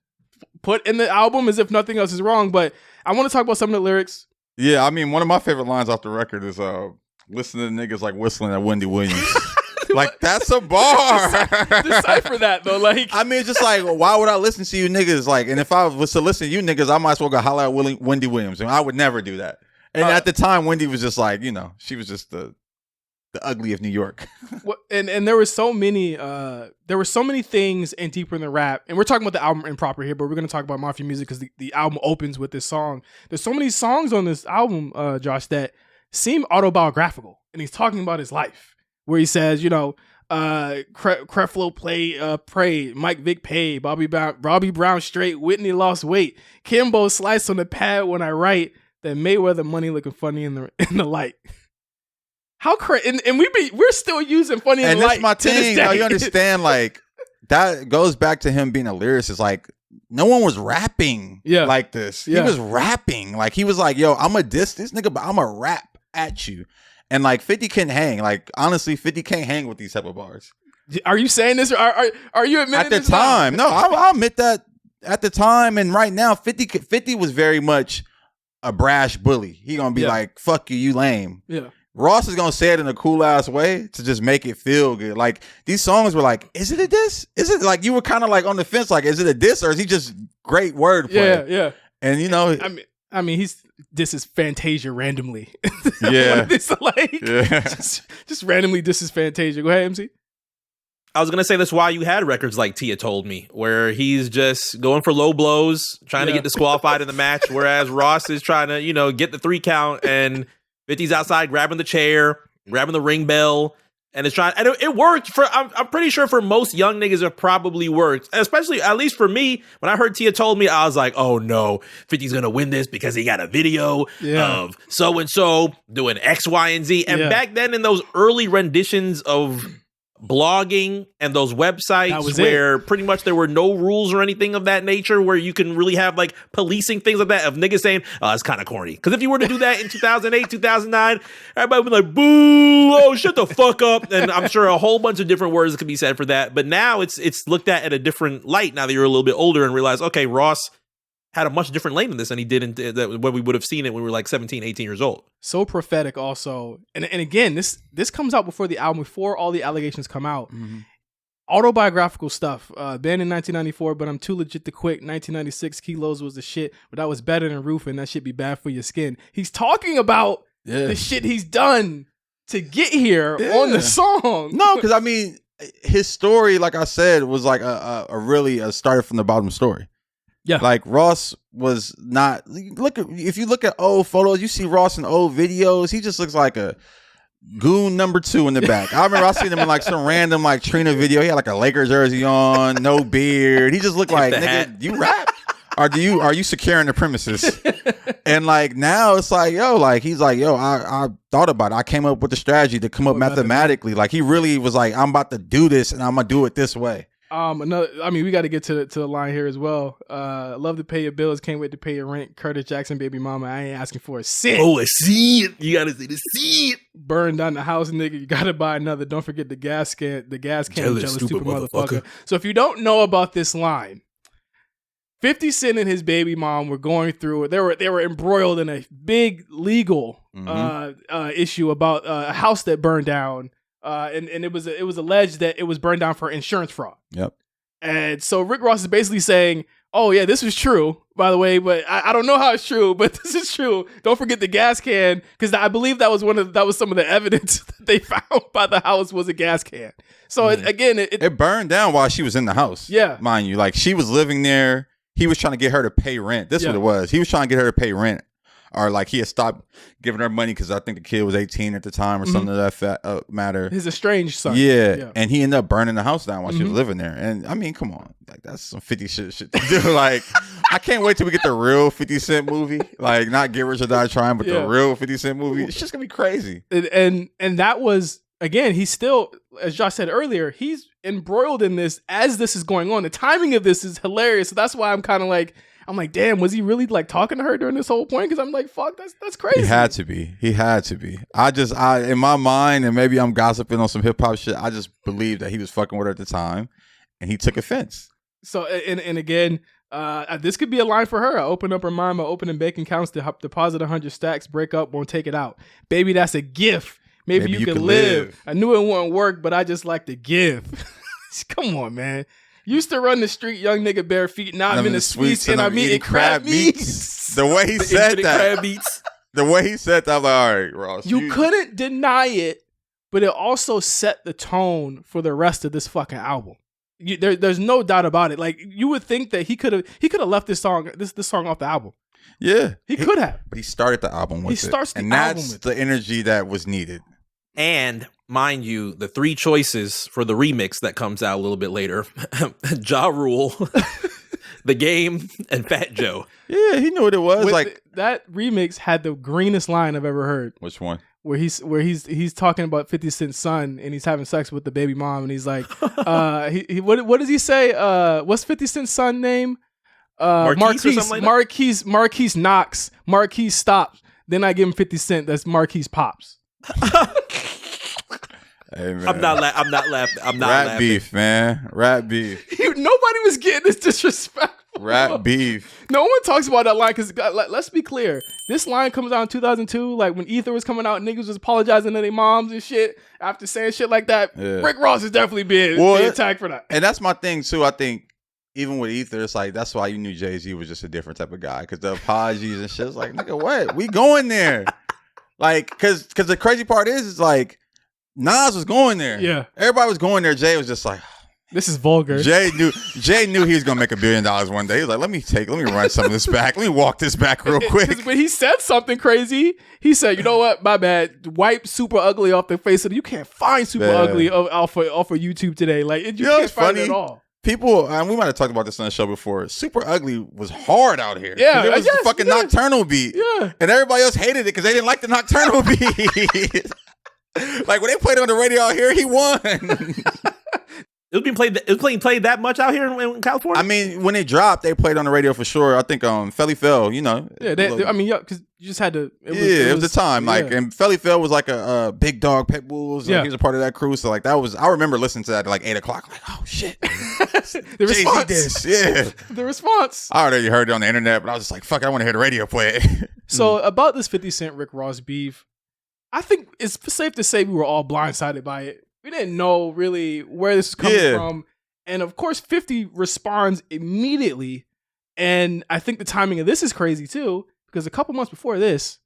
put in the album as if nothing else is wrong. But I want to talk about some of the lyrics. Yeah, I mean, one of my favorite lines off the record is, listen to niggas like whistling at Wendy Williams. Like, that's a bar. Decipher that, though. Like, I mean, it's just like, why would I listen to you niggas? Like, and if I was to listen to you niggas, I might as well go holler at Wendy Williams. And I would never do that. And at the time, Wendy was just like, she was just the ugly of New York. and there were so many things in Deeper Than Rap, and we're talking about the album improper here, but we're going to talk about Mafia music because the album opens with this song. There's so many songs on this album, Josh, that seem autobiographical, and he's talking about his life, where he says, Creflo prayed, Mike Vick paid, Bobby Brown straight, Whitney lost weight, Kimbo sliced on the pad when I write, that Mayweather money looking funny in the light. How crazy, and we're still using funny in the light. And that's my thing. Now you understand, like that goes back to him being a lyricist. Like no one was rapping like this. He was rapping. Like he was like, yo, I'm a diss this nigga, but I'm a rap at you. And like 50 can't hang. Like honestly, 50 can't hang with these type of bars. Are you saying this? Or are you admitting at the this time? No, I'll admit that at the time and right now, 50 was very much a brash bully. He gonna be like, fuck you, you lame. Yeah. Ross is gonna say it in a cool ass way to just make it feel good. Like these songs were like, is it a diss? Is it like you were kind of like on the fence, like, is it a diss or is he just great wordplay? Yeah. And I mean, he's disses Fantasia randomly. Yeah. Just randomly disses Fantasia. Go ahead, MC. I was going to say that's why you had records like Tia Told Me, where he's just going for low blows, trying to get disqualified in the match, whereas Ross is trying to, get the 3 count, and 50's outside grabbing the chair, grabbing the ring bell, and it's trying. And it worked for. I'm pretty sure for most young niggas, it probably worked. Especially, at least for me, when I heard Tia Told Me, I was like, oh no, 50's gonna win this because he got a video of so and so doing X, Y, and Z. And back then, in those early renditions of blogging and those websites where pretty much there were no rules or anything of that nature, where you can really have like policing things like that of niggas saying, oh, it's kind of corny. Because if you were to do that in 2008, 2009, everybody would be like, boo, oh, shut the fuck up. And I'm sure a whole bunch of different words could be said for that. But now it's looked at a different light now that you're a little bit older and realize, okay, Ross had a much different lane in this than he did when we would have seen it when we were like 17, 18 years old. So prophetic also. And again, this comes out before the album, before all the allegations come out. Mm-hmm. Autobiographical stuff. Banned in 1994, but I'm too legit to quit. 1996, Kilos was the shit, but I was better than Roof, and that shit be bad for your skin. He's talking about the shit he's done to get here on the song. No, because I mean, his story, like I said, was like a started from the bottom story. Yeah, like Ross was not. If you look at old photos, you see Ross in old videos. He just looks like a goon number 2 in the back. I remember I seen him in like some random like Trina video. He had like a Lakers jersey on, no beard. He just looked like, nigga, you rap? Or are you securing the premises? And like now it's like, yo, like he's like, yo, I thought about it. I came up with the strategy to come up mathematically. Like he really was like, I'm about to do this and I'm gonna do it this way. We got to get to the line here as well. Love to pay your bills, can't wait to pay your rent. Curtis Jackson, baby mama, I ain't asking for a cent. Oh, a cent. You gotta say the cent. Burn down the house, nigga. You gotta buy another. Don't forget the gas can. Jealous stupid motherfucker. So if you don't know about this line, 50 Cent and his baby mom were going through it. They were embroiled in a big legal issue about a house that burned down. And it was alleged that it was burned down for insurance fraud. Yep. And so Rick Ross is basically saying, oh yeah, this is true, by the way, but I don't know how it's true, but this is true. Don't forget the gas can, because I believe that was some of the evidence that they found by the house was a gas can. So it burned down while she was in the house. Yeah, mind you, like she was living there. He was trying to get her to pay rent. This is what it was. He was trying to get her to pay rent. Or like he had stopped giving her money because I think the kid was 18 at the time or something of that matter. His estranged son. Yeah. And he ended up burning the house down while she was living there. And I mean, come on. Like that's some 50 shit to do. Like, I can't wait till we get the real 50 Cent movie. Like not Get Rich or Die Trying, but the real 50 Cent movie. It's just going to be crazy. And that was, again, he's still, as Josh said earlier, he's embroiled in this as this is going on. The timing of this is hilarious. So that's why I'm kind of like, damn, was he really like talking to her during this whole point? Because I'm like, fuck, that's crazy. He had to be. I in my mind, and maybe I'm gossiping on some hip hop shit, I just believe that he was fucking with her at the time, and he took offense. So, and again, this could be a line for her. I open up her mind by opening bank accounts to deposit 100 stacks, break up, won't take it out. Baby, that's a gift. Maybe you can live. I knew it wouldn't work, but I just like to give. Come on, man. Used to run the street, young nigga bare feet. Now I'm in the sweets and I'm eating crab meats. The way he said that. Crab meats. The way he said that, I'm like, all right, Ross. You couldn't deny it, but it also set the tone for the rest of this fucking album. There's no doubt about it. Like you would think that he could have left this song off the album. Yeah, he could have. But he started the album with it. He starts the album with it. And that's the energy that was needed. And mind you, the 3 choices for the remix that comes out a little bit later: Ja Rule, The Game, and Fat Joe. Yeah, he knew what it was. That remix had the greenest line I've ever heard. Which one? Where he's talking about 50 Cent's son and he's having sex with the baby mom and he's like, what does he say? What's 50 Cent's son name? Marquise Knox. Marquise stops. Then I give him 50 Cent. That's Marquise pops. Hey, man. I'm not laughing. Rat beef, man. Rat beef. Nobody was getting this disrespectful. Rat beef. No one talks about that line because let's be clear. This line comes out in 2002, like when Ether was coming out, niggas was apologizing to their moms and shit after saying shit like that. Yeah. Rick Ross is definitely being attacked for that. And that's my thing too. I think even with Ether, it's like that's why you knew Jay-Z was just a different type of guy because the apologies and shit. It's like, nigga, what? We going there? Like, because the crazy part is like Nas was going there. Yeah, everybody was going there. Jay was just like, this is vulgar. Jay knew he was gonna make $1 billion one day. He was like, let me run some of this back. Let me walk this back real quick. But he said something crazy. He said, you know what? My bad. Wipe Super Ugly off the face of it. You can't find Super Ugly off of YouTube today. Like you can't find it at all. People, and we might have talked about this on the show before. Super Ugly was hard out here. Yeah, it was the fucking Nocturnal beat. Yeah, and everybody else hated it because they didn't like the Nocturnal beat. Like when they played it on the radio out here, he won. It was being played that much out here in California. I mean, when it dropped, they played on the radio for sure. I think Felly Fell, you know. Yeah, because you just had to. It was the time. Like, and Felly Fell was like a big dog pit bulls. He was a part of that crew. So like that was. I remember listening to that at like 8 o'clock. Like, oh shit, the response. The response. I already heard it on the internet, but I was just like, fuck, I want to hear the radio play it. So about this 50 Cent Rick Ross beef, I think it's safe to say we were all blindsided by it. We didn't know really where this was coming from. And of course, 50 responds immediately. And I think the timing of this is crazy too, because a couple months before this,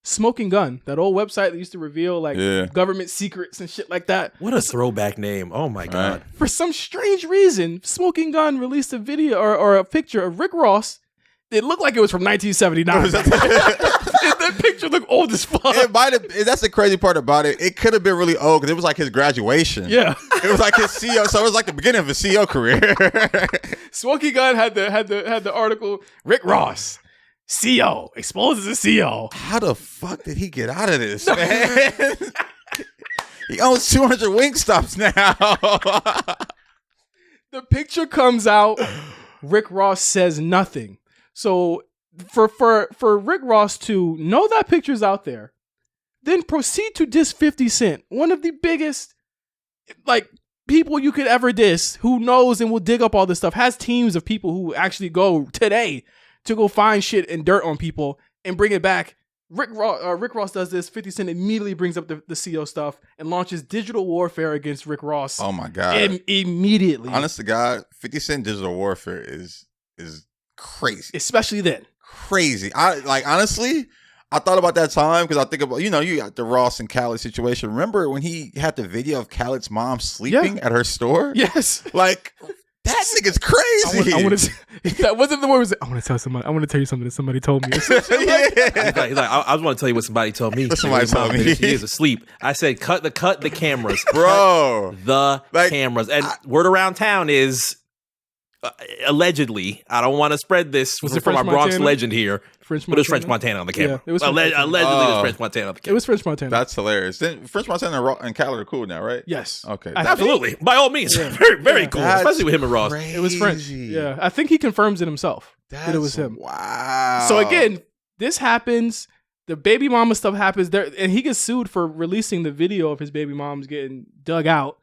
Smoking Gun, that old website that used to reveal like government secrets and shit like that. What a throwback name. Oh my God. For some strange reason, Smoking Gun released a video or a picture of Rick Ross. It looked like it was from 1979. That picture looked old as fuck. It might have. That's the crazy part about it. It could have been really old because it was like his graduation. Yeah, it was like his CEO. So it was like the beginning of his CEO career. Smoking Gun had the article. Rick Ross, CEO, exposes a CEO. How the fuck did he get out of this, man? He owns 200 Wingstops now. The picture comes out. Rick Ross says nothing. So for Rick Ross to know that picture's out there, then proceed to diss 50 Cent, one of the biggest like people you could ever diss, who knows and will dig up all this stuff, has teams of people who actually go today to go find shit and dirt on people and bring it back Rick Ross does this. 50 Cent immediately brings up the CO stuff and launches digital warfare against Rick Ross. Oh my God. Immediately. Honest to God, 50 Cent digital warfare is crazy. Especially then. Crazy. Honestly, I thought about that time because I think about, you got the Ross and Khaled situation. Remember when he had the video of Khaled's mom sleeping at her store? Yes. Like, that nigga's crazy. That wasn't the word. I want to tell somebody. I want to tell you something that somebody told me. He's like, I just want to tell you what somebody told me. Somebody told me he is asleep. I said, cut the cameras, bro. Cameras. And word around town is allegedly. I don't want to spread this from our Bronx legend here. But it was French Montana on the camera. Yeah, it was allegedly it was French Montana on the camera. It was French Montana. That's hilarious. Then French Montana and Khaled are cool now, right? Yes. Okay. Absolutely. By all means. Yeah. Very, very cool. That's especially with him and Ross. It was French. Yeah. I think he confirms it himself that it was him. Wow. So again, this happens. The baby mama stuff happens there, and he gets sued for releasing the video of his baby moms getting dug out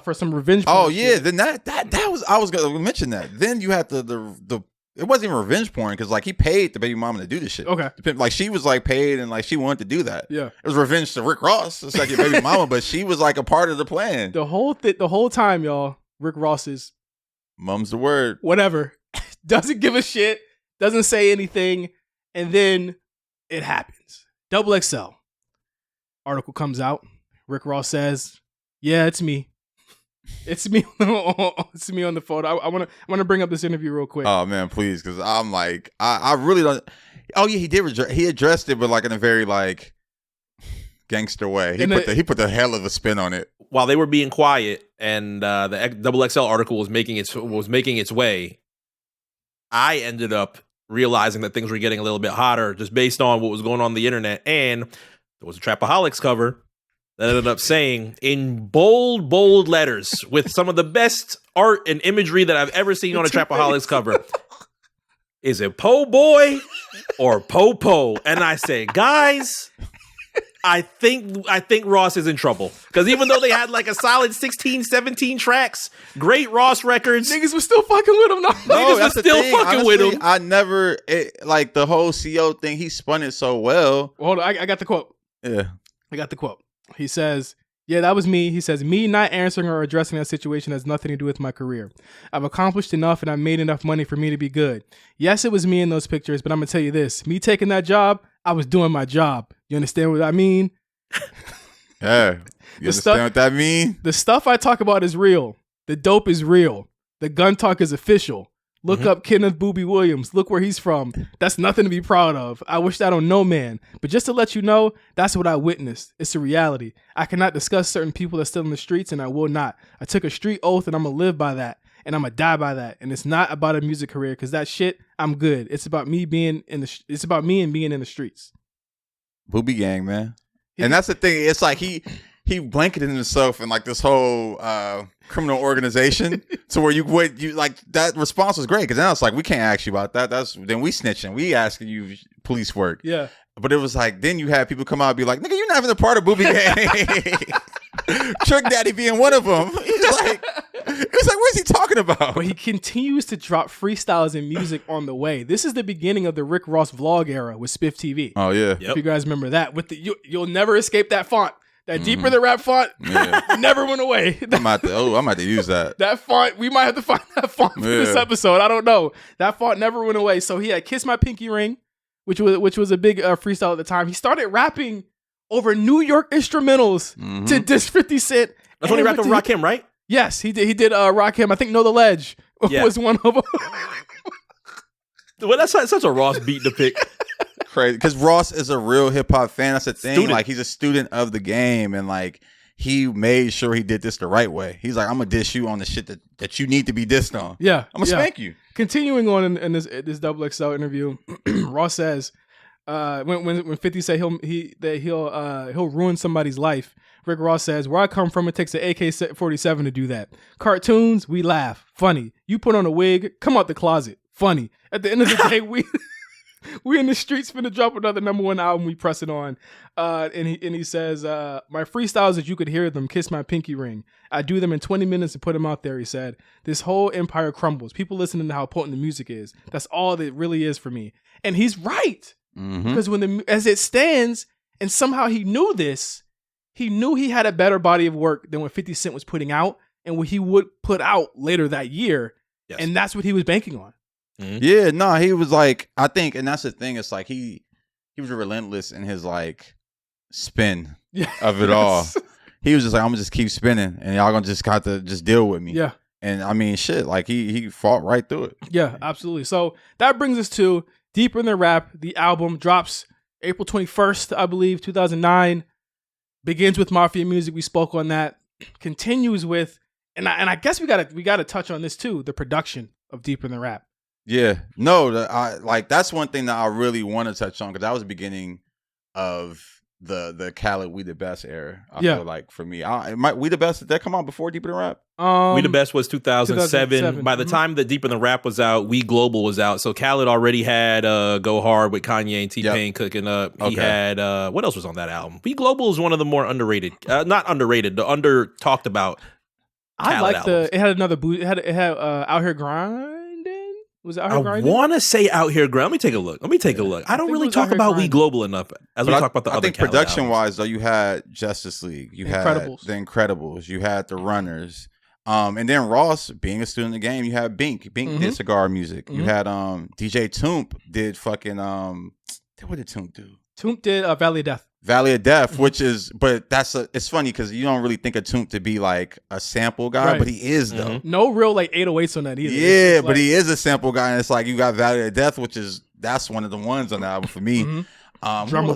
for some revenge. Oh yeah, shit. Then that was, I was gonna mention that. Then you had the it wasn't even revenge porn because like he paid the baby mama to do this shit. Okay, like she was like paid and like she wanted to do that. Yeah, it was revenge to Rick Ross. It's like your baby mama, but she was like a part of the plan. The whole time, y'all. Rick Ross is mum's the word. Whatever, doesn't give a shit, doesn't say anything, and then it happens. XXL article comes out. Rick Ross says, "Yeah, it's me. It's me. It's me on the phone." I want to bring up this interview real quick. Oh man, please, because I'm like, I really don't. Oh yeah, he did. He addressed it, but like in a very like gangster way. He put the hell of a spin on it. While they were being quiet, and the XXL article was making its way, I ended up realizing that things were getting a little bit hotter just based on what was going on the internet, and there was a Trapaholics cover that ended up saying in bold letters with some of the best art and imagery that I've ever seen on a Trapaholics cover. Is it Po Boy or Po? And I say, guys, I think Ross is in trouble. Because even though they had like a solid 16, 17 tracks, great Ross records. Niggas was still fucking with him. Niggas was still fucking with him. I never, like the whole CO thing, he spun it so well. Hold on, I got the quote. Yeah. I got the quote. He says, "Yeah, that was me." He says, "Me not answering or addressing that situation has nothing to do with my career. I've accomplished enough and I've made enough money for me to be good. Yes, it was me in those pictures, but I'm going to tell you this. Me taking that job, I was doing my job. You understand what I mean?" Yeah. You understand what that mean? The stuff I talk about is real. The dope is real. The gun talk is official. Look up Kenneth Boobie Williams. Look where he's from. That's nothing to be proud of. I wish that on no man. But just to let you know, that's what I witnessed. It's a reality. I cannot discuss certain people that's still in the streets, and I will not. I took a street oath, and I'm going to live by that. And I'm going to die by that. And it's not about a music career, because that shit, I'm good. It's about me being it's about me and being in the streets. Boobie gang, man. And that's the thing. It's like he blanketed himself in like this whole criminal organization to where you like that response was great because now it's like we can't ask you about that. Then we snitching. We asking you police work. Yeah. But it was like then you had people come out and be like, "Nigga, you're not even a part of Boobie gang." Trick Daddy being one of them. It's like what's he talking about? But he continues to drop freestyles and music on the way. This is the beginning of the Rick Ross vlog era with Spiff TV. Oh yeah. If you guys remember that with the you'll never escape that font. That deeper the rap font never went away. I'm about to use that. That font, we might have to find that font for this episode. I don't know. That font never went away. So he had Kiss My Pinky Ring, which was a big freestyle at the time. He started rapping over New York instrumentals to diss 50 Cent. That's when he rapped over Rakim, right? Yes, he did. He did Rakim. I think Know the Ledge was one of them. Well, that's such a Ross beat to pick. Crazy because Ross is a real hip hop fan. That's the thing. Like he's a student of the game, and like he made sure he did this the right way. He's like, I'm gonna diss you on the shit that you need to be dissed on. Yeah, I'm gonna spank you. Continuing on in this XXL interview, Ross says when 50 say he'll ruin somebody's life. Rick Ross says, "Where I come from, it takes an AK-47 to do that. Cartoons, we laugh, funny. You put on a wig, come out the closet, funny. At the end of the day, we in the streets finna drop another #1 album. We press it on." And he says, "My freestyles that you could hear them. Kiss My Pinky Ring. I do them in 20 minutes and put them out there." He said, "This whole empire crumbles. People listening to how potent the music is. That's all that really is for me." And he's right. because as it stands, and somehow he knew this, he knew he had a better body of work than what 50 Cent was putting out and what he would put out later that year. Yes. And that's what he was banking on. Yeah, no, he was like, I think, and that's the thing. It's like he was relentless in his like spin of it all. He was just like, I'm gonna just keep spinning, and y'all gonna just have to just deal with me. Yeah. And I mean, shit, like he fought right through it. Yeah, absolutely. So that brings us to Deeper in the Rap. The album drops April 21st, I believe, 2009. Begins with Mafia music. We spoke on that. Continues with, and I guess we gotta touch on this too. The production of Deeper in the Rap. Yeah, no, that's one thing that I really want to touch on because that was the beginning of the Khaled We the Best era. I feel like for me, We the Best, did that come out before Deeper in the Rap? We the Best was 2007. By the time that Deeper in the Rap was out, We Global was out. So Khaled already had Go Hard with Kanye and T-Pain cooking up. He had what else was on that album? We Global is one of the more underrated, not underrated, the under talked about. I like it had another boot. It had Out Here Grinding. Was it Out Here Grinding? I want to say Out Here Grinding. Let me take a look. I don't really talk about We Global enough as we talk about the other. I think production wise though, you had Justice League, you had The Incredibles, you had The Runners. And then Ross, being a student of the game, you had Bink. Bink did cigar music. You had DJ Toomp did fucking what did Toomp do? Toomp did Valley of Death. Valley of Death, which is, but it's funny because you don't really think of Toomp to be like a sample guy, but he is though. No real like 808s on that either. Yeah, but he is a sample guy, and it's like you got Valley of Death, that's one of the ones on the album for me. Drummer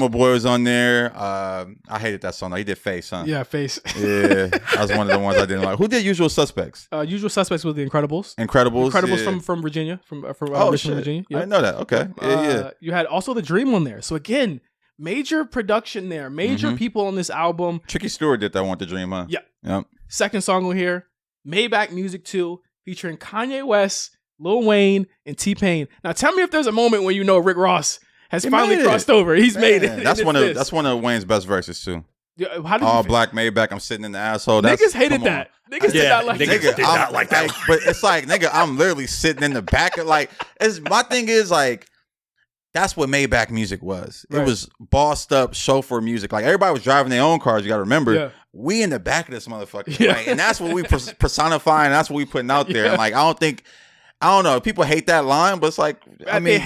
Boy was on there. I hated that song. He did Face, huh? Yeah, Face. Yeah, that was one of the ones I didn't like. Who did Usual Suspects? Usual Suspects was The Incredibles. Incredibles from Virginia, from Richmond, Virginia. Yep. I didn't know that. Okay, yeah. You had also The Dream on there. So again, major production there, major people on this album. Tricky Stewart did that one, The Dream, huh? Yeah. Yep. Second song on here, Maybach Music 2, featuring Kanye West, Lil Wayne, and T-Pain. Now tell me if there's a moment when you know Rick Ross has finally crossed over. He's made it. That's one of Wayne's best verses too. Yeah, All black Maybach, I'm sitting in the asshole. Niggas hated that. Niggas did not like that. Niggas did not like that. But it's like, nigga, I'm literally sitting in the back of my thing is like, that's what Maybach music was. Right. It was bossed up chauffeur music. Like everybody was driving their own cars. You got to remember, we in the back of this motherfucker. Yeah. Right? And that's what we personifying. That's what we putting out there. And like, I don't know. People hate that line, but it's like, I mean,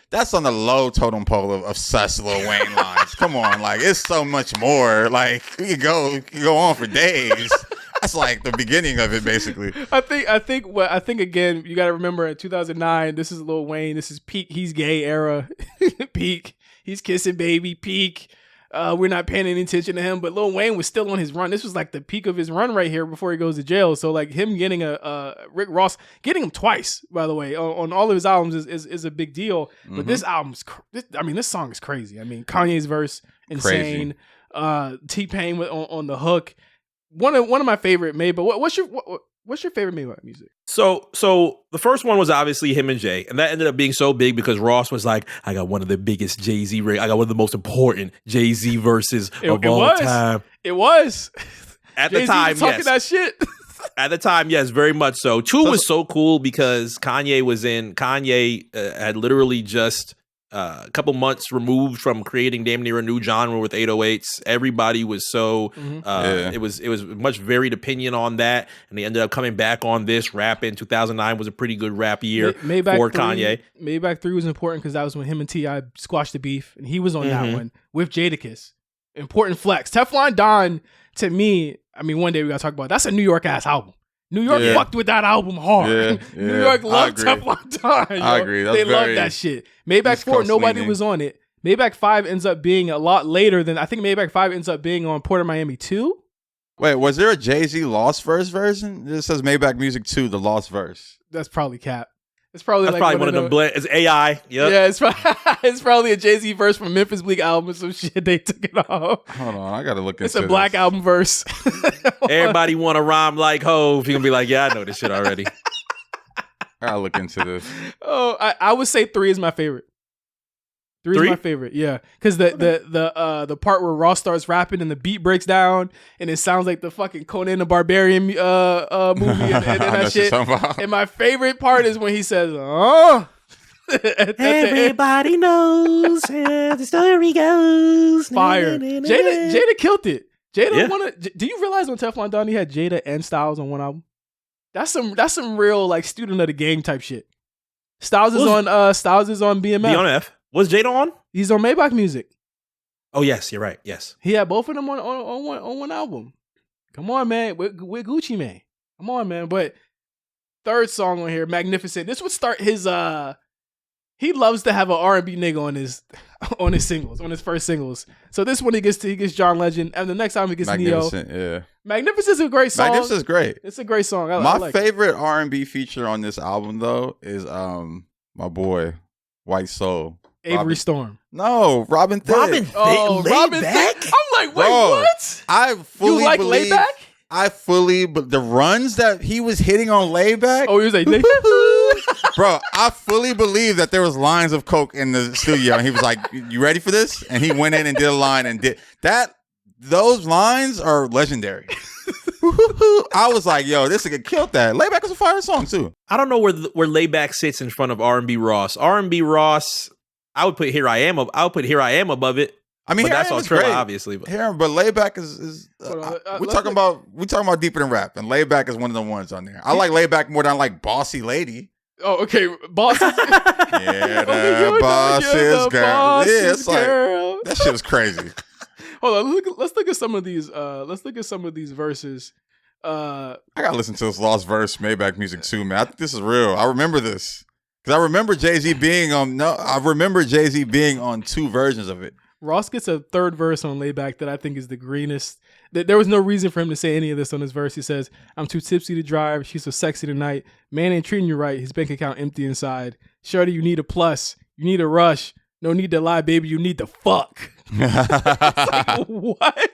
that's on the low totem pole of sus Lil Wayne lines. Come on, like it's so much more. Like you go on for days. That's like the beginning of it, basically. I think again, you got to remember in 2009, this is Lil Wayne. This is peak. He's gay era. Peak. He's kissing baby. Peak. We're not paying any attention to him, but Lil Wayne was still on his run. This was like the peak of his run right here before he goes to jail. So like him getting a Rick Ross, getting him twice, by the way, on all of his albums is a big deal. But this album's, this song is crazy. I mean, Kanye's verse, insane. T-Pain on the hook. One of my favorite Maybach. What's your favorite Maybach music? So the first one was obviously him and Jay, and that ended up being so big because Ross was like, I got one of the biggest Jay-Z, I got one of the most important Jay-Z verses of all time. It was. At the time, talking that shit. At the time, yes, very much so. Two was so cool because Kanye had literally just a couple months removed from creating damn near a new genre with 808s. Everybody was so it was much varied opinion on that, and they ended up coming back on this. Rap in 2009 was a pretty good rap year for Kanye. Maybach 3 was important because that was when him and T.I. squashed the beef, and he was on that one with Jadakiss. Important flex. Teflon Don, to me, I mean, one day we gotta talk about it. That's a New York ass album. New York fucked with that album hard. New York loved Teflon Don. I agree. They loved that shit. Maybach 4, nobody was on it. Maybach 5 ends up being a lot later than, I think Maybach 5 ends up being on Port of Miami 2. Wait, was there a Jay-Z Lost Verse version? It says Maybach Music 2, the Lost Verse. That's probably cap. That's probably one of them. It's AI. Yep. Yeah, it's probably a Jay-Z verse from Memphis Bleak album or some shit. They took it off. Hold on, I gotta look into this. It's a Black album verse. Everybody want to rhyme like Hove. You're gonna be like, yeah, I know this shit already. I gotta look into this. Oh, I would say 3 is my favorite. 3 is my favorite, yeah, because the part where Ross starts rapping and the beat breaks down and it sounds like the fucking Conan the Barbarian movie and that shit. And my favorite part is when he says, "Oh," Everybody knows how the story goes. Fire. Jada killed it. Jada do you realize when Teflon Don he had Jada and Styles on one album? That's some real like student of the game type shit. Styles is on BMF. BMF. Was Jada on? He's on Maybach Music. Oh yes, you're right. Yes. He had both of them on one album. Come on, man. We're Gucci Man. Come on, man. But third song on here, Magnificent. This would start his he loves to have an R&B nigga on his singles, on his first singles. So this one he gets John Legend, and the next time he gets Magnificent, Neo. Yeah. Magnificent is a great song. Magnificent is great. It's a great song. My like favorite R&B feature on this album though is my boy White Soul. Avery Storm. No, Robin Thicke. Robin Thicke. I'm like, wait, what? I fully you like believe. Layback? But the runs that he was hitting on Layback. Oh, he was like, bro, I fully believe that there was lines of coke in the studio, and he was like, "You ready for this?" And he went in and did a line and did that. Those lines are legendary. I was like, "Yo, this nigga killed that." Layback is a fire song too. I don't know where Layback sits in front of R&B Ross. R&B Ross, I would put Here I Am above it. I mean, that's all Trilla, obviously. But Layback is we're talking about deeper than rap, and Layback is one of the ones on there. I like Layback more than I like Bossy Lady. Oh, okay, Bossy. Yeah, the boss's girl. Yeah, it's like that shit was crazy. Hold on, let's look at some of these. Let's look at some of these verses. I gotta listen to this Lost Verse Maybach Music too, man. I think this is real. I remember this because I remember Jay-Z being on. I remember Jay-Z being on two versions of it. Ross gets a third verse on Layback that I think is the greenest. There was no reason for him to say any of this on his verse. He says, "I'm too tipsy to drive. She's so sexy tonight. Man ain't treating you right. His bank account empty inside. Shorty, you need a plus. You need a rush. No need to lie, baby. You need to fuck." Like, what?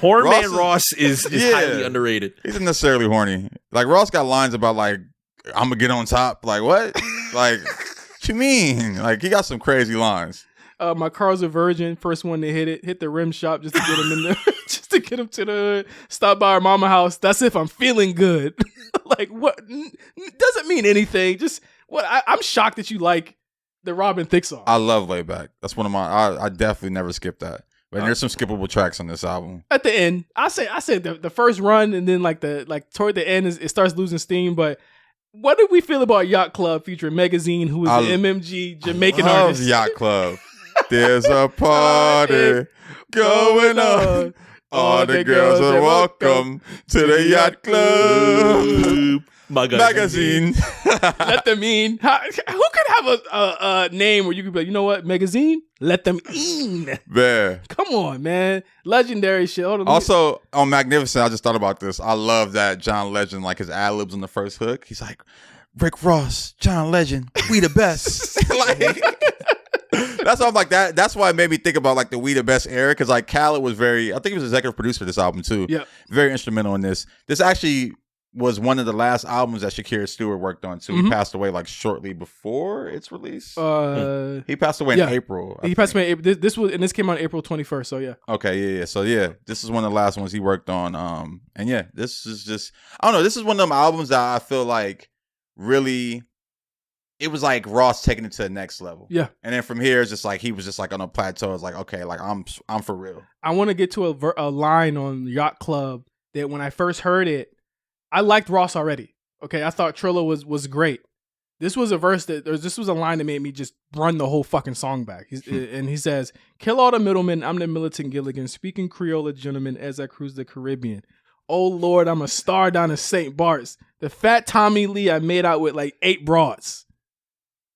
Man Ross is highly underrated. He's not necessarily horny. Like Ross got lines about like, "I'm gonna get on top." Like what? Like what you mean? Like he got some crazy lines. My car's a virgin. First one to hit the rim shop just to get him in there, just to get him to the hood. Stop by our mama house. That's if I'm feeling good. Like what? Doesn't mean anything. Just what? I'm shocked that you like the Robin Thicke song. I love Layback. That's one of my. I definitely never skip that. But there's some skippable tracks on this album. At the end, I say the first run, and then like toward the end, it starts losing steam. But what did we feel about Yacht Club featuring Magazine, who is an MMG Jamaican artist? Yacht Club. There's a party going on. All the girls are welcome to the Yacht Club. Magazine. Let them in. Who could have a name where you could be like, you know what, Magazine? Let them in. Man. Come on, man. Legendary shit. Hold on, also, on Magnificent, I just thought about this. I love that John Legend, like his ad-libs on the first hook. He's like, Rick Ross, John Legend, we the best. Like... That's why I'm like that. That's why it made me think about like the We the Best era, because like Khaled was I think he was executive producer of this album too. Yeah, very instrumental in this. This actually was one of the last albums that Shakira Stewart worked on too. Mm-hmm. He passed away like shortly before its release. He passed away in April. He passed away in April. This came out April 21st. So yeah. Okay, yeah. So yeah, this is one of the last ones he worked on. And yeah, this is just I don't know. This is one of them albums that I feel like really. It was like Ross taking it to the next level. Yeah. And then from here, it's just like he was just like on a plateau. It's like, okay, like I'm for real. I want to get to a line on Yacht Club that when I first heard it, I liked Ross already. Okay. I thought Trilla was great. This was a verse this was a line that made me just run the whole fucking song back. And he says, "Kill all the middlemen. I'm the militant Gilligan, speaking Creole gentleman as I cruise the Caribbean. Oh Lord, I'm a star down in St. Bart's. The fat Tommy Lee I made out with like 8 broads."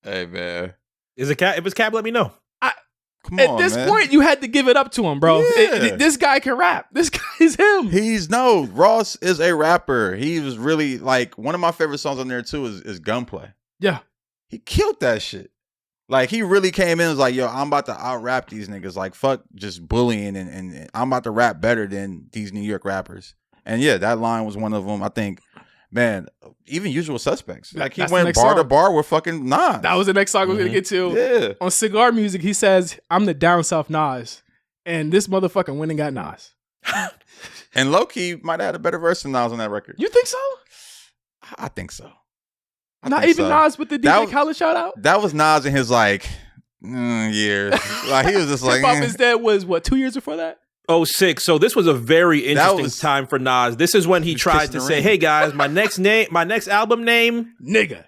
Hey man, is it Cap? If it's Cap, let me know. At this point, you had to give it up to him, bro. Yeah. This guy can rap. This guy is him. Ross is a rapper. He was really like one of my favorite songs on there too. Is Gunplay. Yeah, he killed that shit. Like he really came in and was like, "Yo, I'm about to out rap these niggas. Like fuck just bullying and I'm about to rap better than these New York rappers." And yeah, that line was one of them. I think. Man, even Usual Suspects. Like he went bar to bar with fucking Nas. That was the next song we're gonna get to. Yeah. On Cigar Music, he says, "I'm the down south Nas," and this motherfucker went and got Nas. And low key might have had a better verse than Nas on that record. You think so? I think so. Not even so. Nas with the DJ Khaled shout out? That was Nas in his like years. Like he was just like Hip Hop Is Dead was what, 2 years before that? 2006. So this was a very interesting time for Nas. This is when he tried to say, "Hey guys, my next album name, nigger."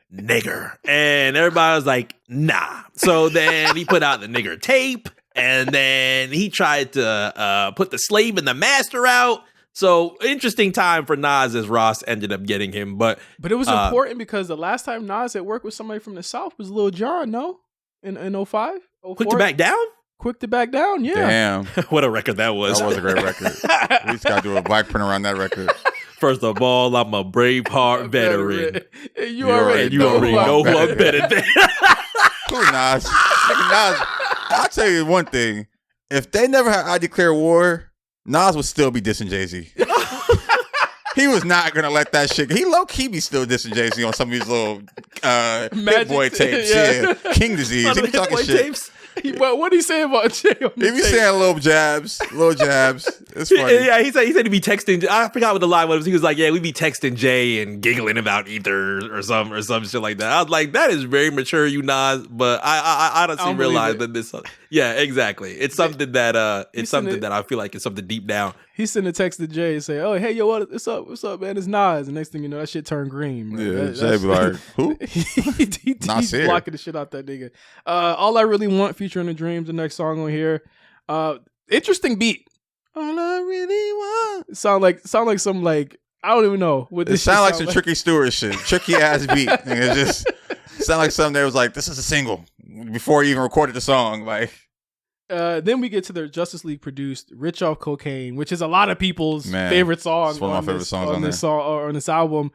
And everybody was like, "Nah." So then he put out the nigger tape, and then he tried to put the slave and the master out. So interesting time for Nas as Ross ended up getting him. But it was important because the last time Nas had worked with somebody from the South was Lil Jon, no? In 05? Quick to Back Down? Quick to Back Down, yeah. Damn. What a record that was. That was a great record. We just got to do a black print around that record. First of all, I'm a Braveheart veteran. You already know who I'm better than. Who Nas? Nas, I'll tell you one thing. If they never had I Declare War, Nas would still be dissing Jay-Z. He was not going to let that shit. He low-key be still dissing Jay-Z on some of these little Hit Boy tapes. Yeah. King Disease. He be talking shit. Tapes? But what did he say about Jay? He be saying little jabs. It's funny. Yeah, he said he'd be texting. I forgot what the line was. He was like, "Yeah, we'd be texting Jay and giggling about Ether or some shit like that." I was like, "That is very mature, you Nas." But I honestly realized that this. Yeah, exactly. It's something that that I feel like is something deep down. He sent a text to Jay and say, "Oh, hey, yo, what's up, man? It's Nas." And next thing you know, that shit turned green. Bro. Yeah, Jay be like, "Who?" He's blocking the shit out that nigga. All I Really Want featuring The Dreams, the next song on here. Interesting beat. All I really want. Sound like some like I don't even know what this. It sound like some Tricky Stewart shit, tricky ass beat. It just sound like something that was like, this is a single before he even recorded the song, like. Then we get to their Justice League produced "Rich Off Cocaine," which is a lot of people's favorite song. It's one of my favorite songs on this album.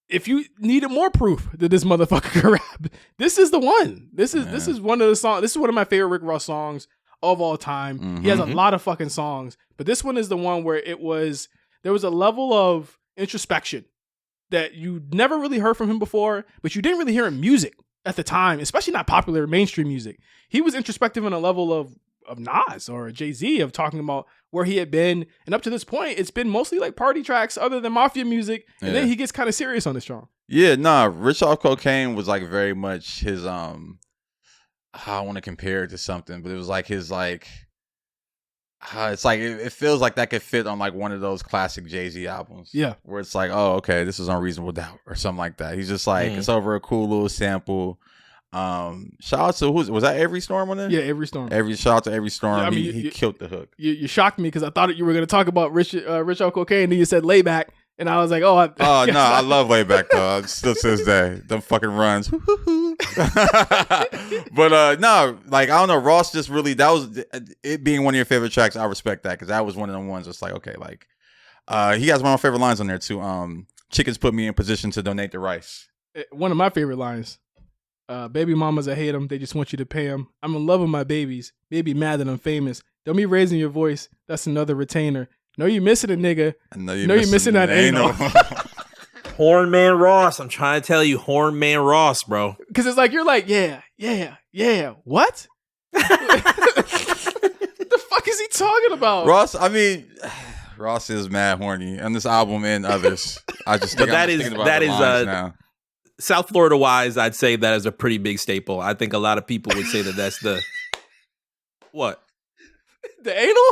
If you needed more proof that this motherfucker can rap, this is the one. This is one of the songs. This is one of my favorite Rick Ross songs of all time. Mm-hmm. He has a lot of fucking songs, but this one is the one where there was a level of introspection that you never really heard from him before, but you didn't really hear in music at the time, especially not popular mainstream music. He was introspective on a level of Nas or Jay-Z, of talking about where he had been. And up to this point, it's been mostly like party tracks other than Mafia music. And then he gets kind of serious on this song. Yeah, Rich Off Cocaine was like very much his, I want to compare it to something, but it was like his like, it's like, it feels like that could fit on like one of those classic Jay-Z albums. Yeah. Where it's like, oh, okay, this is Unreasonable Doubt or something like that. He's just like, it's over a cool little sample. Shout out to was that Every Storm on there? Yeah, Every Storm. Shout out to Every Storm. Yeah, I mean, he killed the hook. You shocked me because I thought you were going to talk about Rich Off Cocaine, and then you said Layback, and I was like, oh, no, I love Layback though. Still to this day, them fucking runs. But no, like I don't know, Ross just really, that was it being one of your favorite tracks. I respect that because that was one of them ones that's like, okay, like he has one of my favorite lines on there too. Chickens put me in position to donate the rice. One of my favorite lines. Baby mamas, I hate them. They just want you to pay them. I'm in love with my babies. Maybe mad that I'm famous. Don't be raising your voice. That's another retainer. Know you missing a nigga. Know you're missing that anal. Horn Man Ross. I'm trying to tell you, Horn Man Ross, bro. Because it's like, you're like, yeah. What? The fuck is he talking about? Ross, I mean, Ross is mad horny on this album and others. I just think that is now. South Florida wise, I'd say that is a pretty big staple. I think a lot of people would say that that's the what? The anal?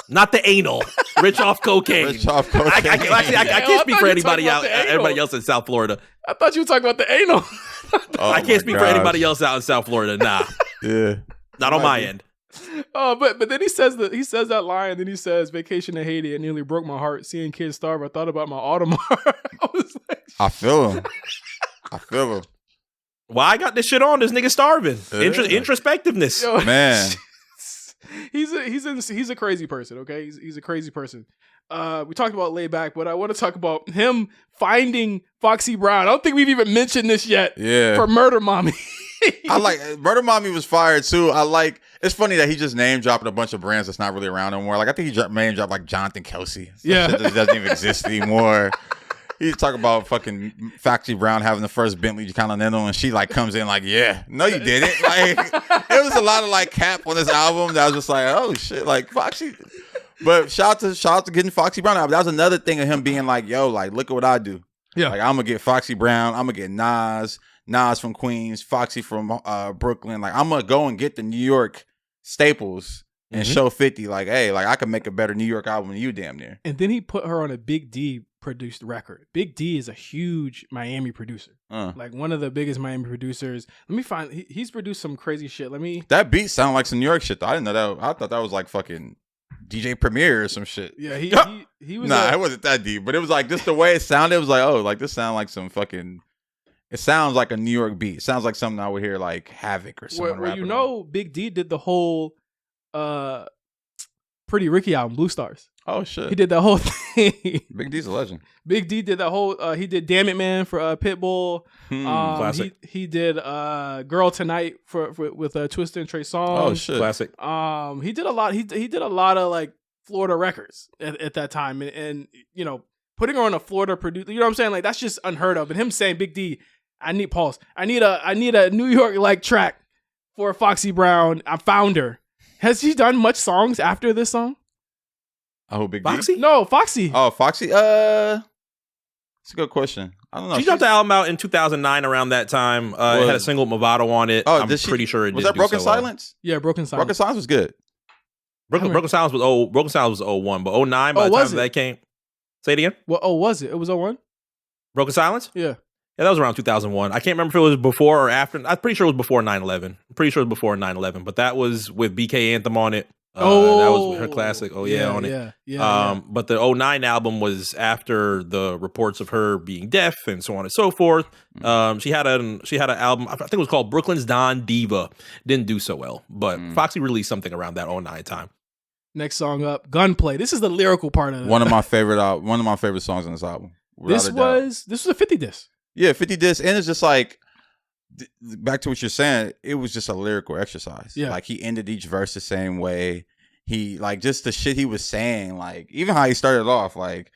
Not the anal. Rich Off Cocaine. Rich Off Cocaine. I can't speak for anybody else in South Florida. I thought you were talking about the anal. I can't speak for anybody else out in South Florida. Nah. Yeah. Not on my end. Oh, but then he says that line, and then he says, "Vacation to Haiti, it nearly broke my heart. Seeing kids starve, I thought about my Audemars." I was like, I feel him. Why I got this shit on? This nigga starving. Introspectiveness. Yo, man. He's a crazy person. Okay, he's a crazy person. We talked about Layback, but I want to talk about him finding Foxy Brown. I don't think we've even mentioned this yet. Yeah. For Murder Mommy. I like Murder Mommy was fired too. It's funny that he just name dropping a bunch of brands that's not really around anymore. Like I think he name dropped like Jonathan Kelsey. Yeah, shit that doesn't even exist anymore. He's talking about fucking Foxy Brown having the first Bentley Continental, and she like comes in like, yeah, no, you didn't. Like there was a lot of like cap on this album that was just like, oh shit, like Foxy. But shout out to getting Foxy Brown out. That was another thing of him being like, yo, like look at what I do. Yeah. Like I'm gonna get Foxy Brown. I'm gonna get Nas from Queens, Foxy from Brooklyn. Like I'm gonna go and get the New York staples and show 50 like, hey, like I can make a better New York album than you damn near. And then he put her on a Big D produced record. Big D is a huge Miami producer. Like one of the biggest Miami producers. Let me find, he's produced some crazy shit. That beat sounded like some New York shit though. I didn't know that. I thought that was like fucking DJ Premier or some shit. Yeah, he was. Nah, it wasn't that deep, but it was like just the way it sounded. It was like, oh, like this sounds like some fucking. It sounds like a New York beat. It sounds like something I would hear like Havoc or someone. Well, you know, Big D did the whole Pretty Ricky album, Blue Stars. Oh shit, he did that whole thing. Big D's a legend. Big D did that whole. He did Damn It Man for Pitbull. Classic. He did Girl Tonight with Twista and Trey Songz. Oh shit, classic. He did a lot. He did a lot of like Florida records at that time, and you know, putting her on a Florida producer, you know what I'm saying? Like that's just unheard of. And him saying, "Big D, I need a New York like track for Foxy Brown. I found her." Has he done much songs after this song? Oh, Big Foxy? D? No, Foxy. Oh, Foxy. It's a good question. I don't know. She dropped the album out in 2009 around that time. It had a single with Movado on it. Oh, I'm pretty sure it was didn't that Broken do so Silence? Well. Yeah, Broken Silence. Broken Silence was good. Broken Silence was 01, but 09 by the time that came. Say it again. Well, was it? It was 01? Broken Silence? Yeah. Yeah, that was around 2001. I can't remember if it was before or after. I'm pretty sure it was before 9/11. I'm pretty sure it was before 9/11, but that was with BK Anthem on it. That was her classic. On it. Yeah. But the 09 album was after the reports of her being deaf and so on and so forth. She had an album. I think it was called Brooklyn's Don Diva. Didn't do so well, but Foxy released something around that 09 time. Next song up, Gunplay. This is the lyrical part of it. One of my favorite songs on this album. This was a 50 disc. Yeah, 50 disc, and it's just like back to what you're saying. It was just a lyrical exercise. Yeah, like he ended each verse the same way. He like just the shit he was saying. Like even how he started off. Like,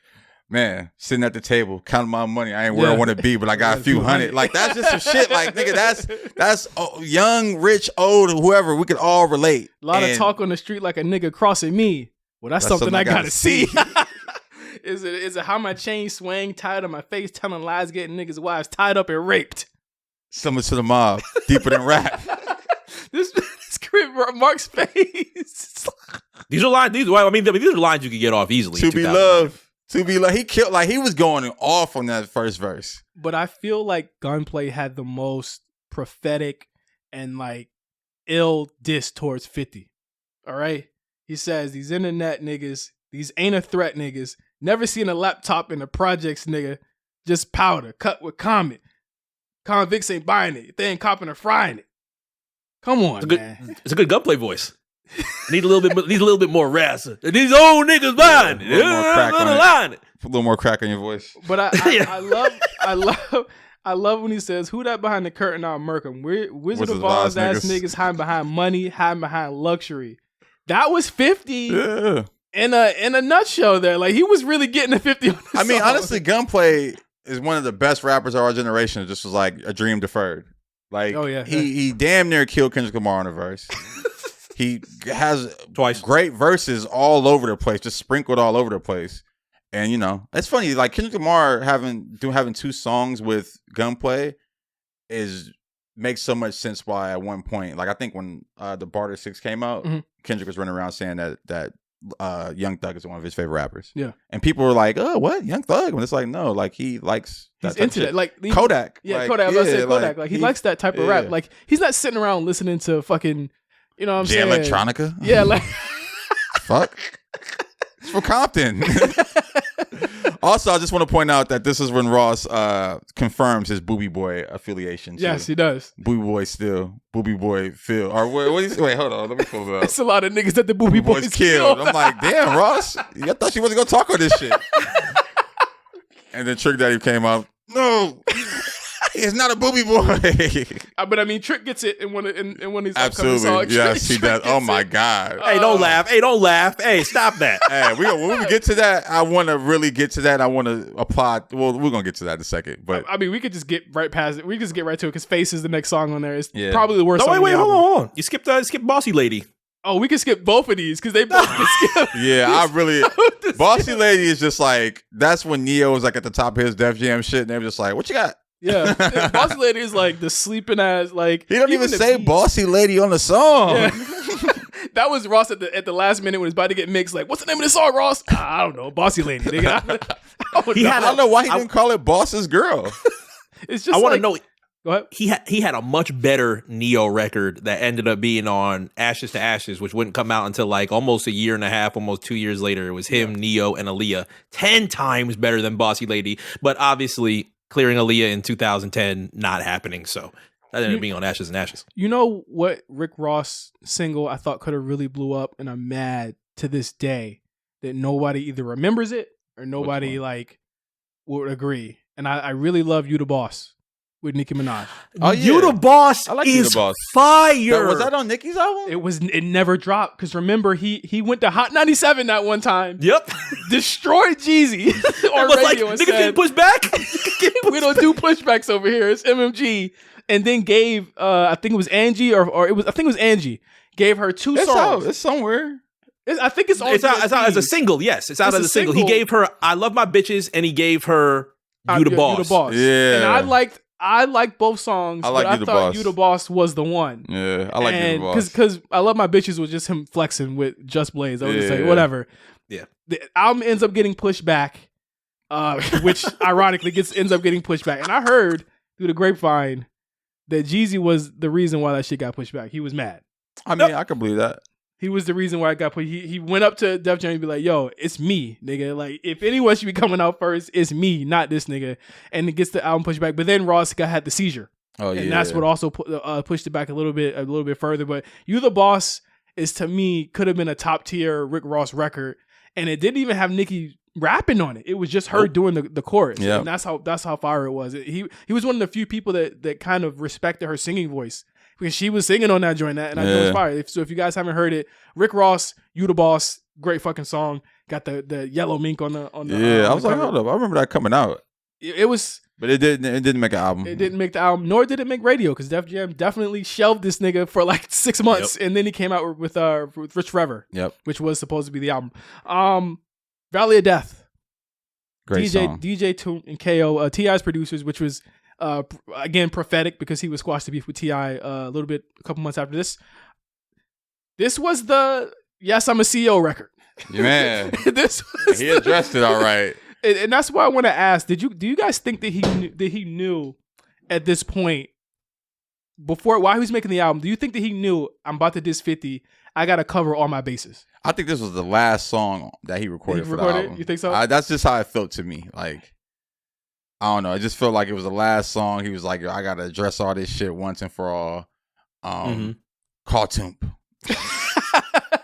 man, sitting at the table counting my money. I ain't where I want to be, but I got a few hundred. Like that's just some shit. Like nigga, that's young, rich, old, whoever. We could all relate. A lot of talk on the street like a nigga crossing me. Well, that's something I gotta see. Is it how my chain swing, tied on my face, telling lies, getting niggas' wives tied up and raped? Similar to the mob, deeper than rap. this Mark's face. These are lines. These are lines you could get off easily. To be loved. He killed. Like he was going off on that first verse. But I feel like Gunplay had the most prophetic and like ill diss towards 50. All right, he says these internet niggas, these ain't a threat niggas. Never seen a laptop in the projects, nigga. Just powder, cut with comment. Convicts ain't buying it. They ain't copping or frying it. Come on, man. It's a good Gunplay voice. Need a little bit more rasp. These old niggas buying it. A little more crack on your voice. But I love when he says, "Who that behind the curtain? I'll murk him." Wizard of Oz ass niggas hiding behind money, hiding behind luxury. That was 50. Yeah. In a nutshell there. Like he was really getting a 50 on the song. Honestly, Gunplay is one of the best rappers of our generation. It just was like a dream deferred. Like he damn near killed Kendrick Lamar on a verse. He has great verses all over the place, just sprinkled all over the place. And you know, it's funny, like Kendrick Lamar having 2 songs with Gunplay makes so much sense why at one point, like I think when the Barter 6 came out, Kendrick was running around saying that Young Thug is one of his favorite rappers. Yeah. And people were like, "Oh, what? Young Thug?" When it's like, no, like he likes he's into that. Like Kodak. Yeah, like, Kodak. I was about to say Kodak. Like he likes that type of rap. Like he's not sitting around listening to fucking, you know what I'm saying? Electronica? Yeah, like fuck. It's from Compton. Also, I just want to point out that this is when Ross confirms his Booby Boy affiliation. Yes, he does. Booby Boy still. Booby Boy Phil. Or wait, hold on. Let me pull it up. It's a lot of niggas that the Booby Boys killed. I'm like, damn, Ross. I thought she wasn't going to talk on this shit. And then Trick Daddy came out. No. He's not a booby boy. But I mean, Trick gets it in one of these absolutely songs. Yes, he does. Oh my god! Hey, don't laugh! Hey, stop that! Hey, when we get to that, I want to really get to that. I want to apply. Well, we're gonna get to that in a second. But I mean, we could just get right past it. We could just get right to it because "Face" is the next song on there. It's probably the worst. No, song wait, hold on. You skipped Bossy Lady. Oh, we can skip both of these because they both can skip. Yeah, I really. Bossy Lady is just like, that's when Neo was like at the top of his Def Jam shit, and they were just like, what you got? Yeah. Bossy Lady is like the sleeping ass, like. He don't even say Bossy Lady on the song. Yeah. That was Ross at the last minute when it's about to get mixed. Like, what's the name of this song, Ross? I don't know. Bossy Lady. Nigga. I don't know why he didn't call it Boss's Girl. It's just I want to know. Go ahead. He had a much better Neo record that ended up being on Ashes to Ashes, which wouldn't come out until like almost a year and a half, almost 2 years later. It was him, Neo, and Aaliyah. 10 times better than Bossy Lady. But obviously, clearing Aaliyah in 2010, not happening. So that ended up being on Ashes and Ashes. You know what Rick Ross single I thought could have really blew up, and I'm mad to this day that nobody either remembers it or nobody like would agree. And I really love You the Boss. With Nicki Minaj. Oh, yeah. You the Boss I like is You the Boss. Fire. Was that on Nicki's album? It never dropped because remember he went to Hot 97 that one time. Yep. Destroyed Jeezy on radio and niggas getting pushed back. We don't do pushbacks over here. It's MMG. And then gave I think it was Angie or I think it was Angie gave her 2 songs. It's somewhere. I think it's on. It's out as a single. Yes, it's out as a single. He gave her I Love My Bitches and he gave her You the Boss. You the Boss. Yeah. And I like both songs, but I thought You the Boss was the one. Yeah, I like You the Boss. Because I Love My Bitches was just him flexing with Just Blaze. I was just like, whatever. Yeah. The album ends up getting pushed back, which ironically ends up getting pushed back. And I heard through the grapevine that Jeezy was the reason why that shit got pushed back. He was mad. I mean, I can believe that. He was the reason why it got put. He went up to Def Jam and be like, "Yo, it's me, nigga. Like, if anyone should be coming out first, it's me, not this nigga." And it gets the album pushed back. But then Ross had the seizure. Oh yeah, and that's what also pushed it back a little bit further. But You the Boss is to me could have been a top tier Rick Ross record, and it didn't even have Nicki rapping on it. It was just her doing the chorus. Yeah, and that's how fire it was. He was one of the few people that kind of respected her singing voice. Because she was singing on that joint, and I know it's fire. So if you guys haven't heard it, Rick Ross, You the Boss, great fucking song. Got the yellow mink on the. Yeah, I was like, hold up, I remember that coming out. It was, but it didn't make an album. It didn't make the album, nor did it make radio. Because Def Jam definitely shelved this nigga for like 6 months, and then he came out with Rich Forever, which was supposed to be the album. Valley of Death, great song. DJ Toon and KO, T.I.'s producers, which was. Again, prophetic because he was squashed to beef with T.I. a couple months after this. This was the Yes, I'm a CEO record. Yeah, he addressed it all right. And that's why I want to ask: do you guys think that he knew at this point while he was making the album? Do you think that he knew I'm about to diss 50? I got to cover all my bases. I think this was the last song that he recorded for the album. You think so? That's just how it felt to me. Like. I don't know. It just felt like it was the last song. He was like, I got to address all this shit once and for all. Call Toomp.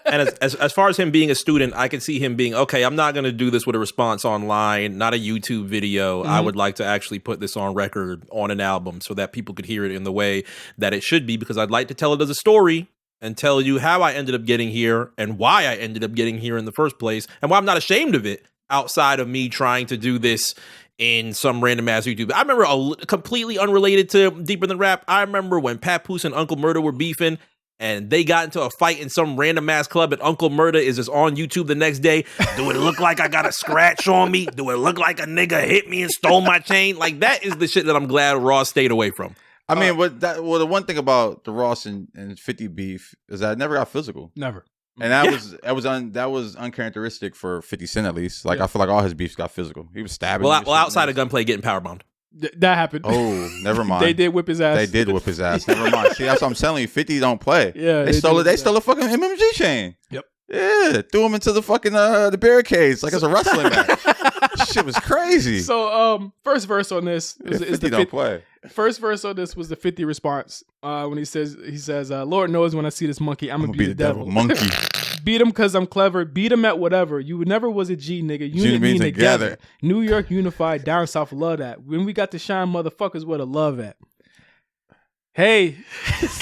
And as far as him being a student, I could see him being, okay, I'm not going to do this with a response online, not a YouTube video. I would like to actually put this on record on an album so that people could hear it in the way that it should be, because I'd like to tell it as a story and tell you how I ended up getting here and why I ended up getting here in the first place and why I'm not ashamed of it outside of me trying to do this in some random ass YouTube. I remember completely unrelated to Deeper Than Rap. I remember when Papoose and Uncle Murda were beefing and they got into a fight in some random ass club and Uncle Murda is just on YouTube the next day. Do it look like I got a scratch on me? Do it look like a nigga hit me and stole my chain? Like, that is the shit that I'm glad Ross stayed away from. I mean, the one thing about the Ross and 50 beef is that it never got physical. Never. And that was uncharacteristic for 50 Cent, at least. Like, I feel like all his beefs got physical. He was stabbing. Well, outside of gunplay, getting powerbombed. That happened. Oh, never mind. They did whip his ass. They did whip his ass. Never mind. See, that's what I'm telling you. 50 don't play. Yeah, they stole a fucking MMG chain. Yep. Yeah, threw him into the fucking the barricades like it's a wrestling match. Shit was crazy. So, first verse on this is 50 the don't play. First verse on this was the 50 response when he says, Lord knows when I see this monkey, I'm gonna be the devil. Monkey. Beat him because I'm clever. Beat him at whatever. You never was a G, nigga. Unit mean together. New York unified. Down south love that. When we got to shine, motherfuckers where the love at. Hey.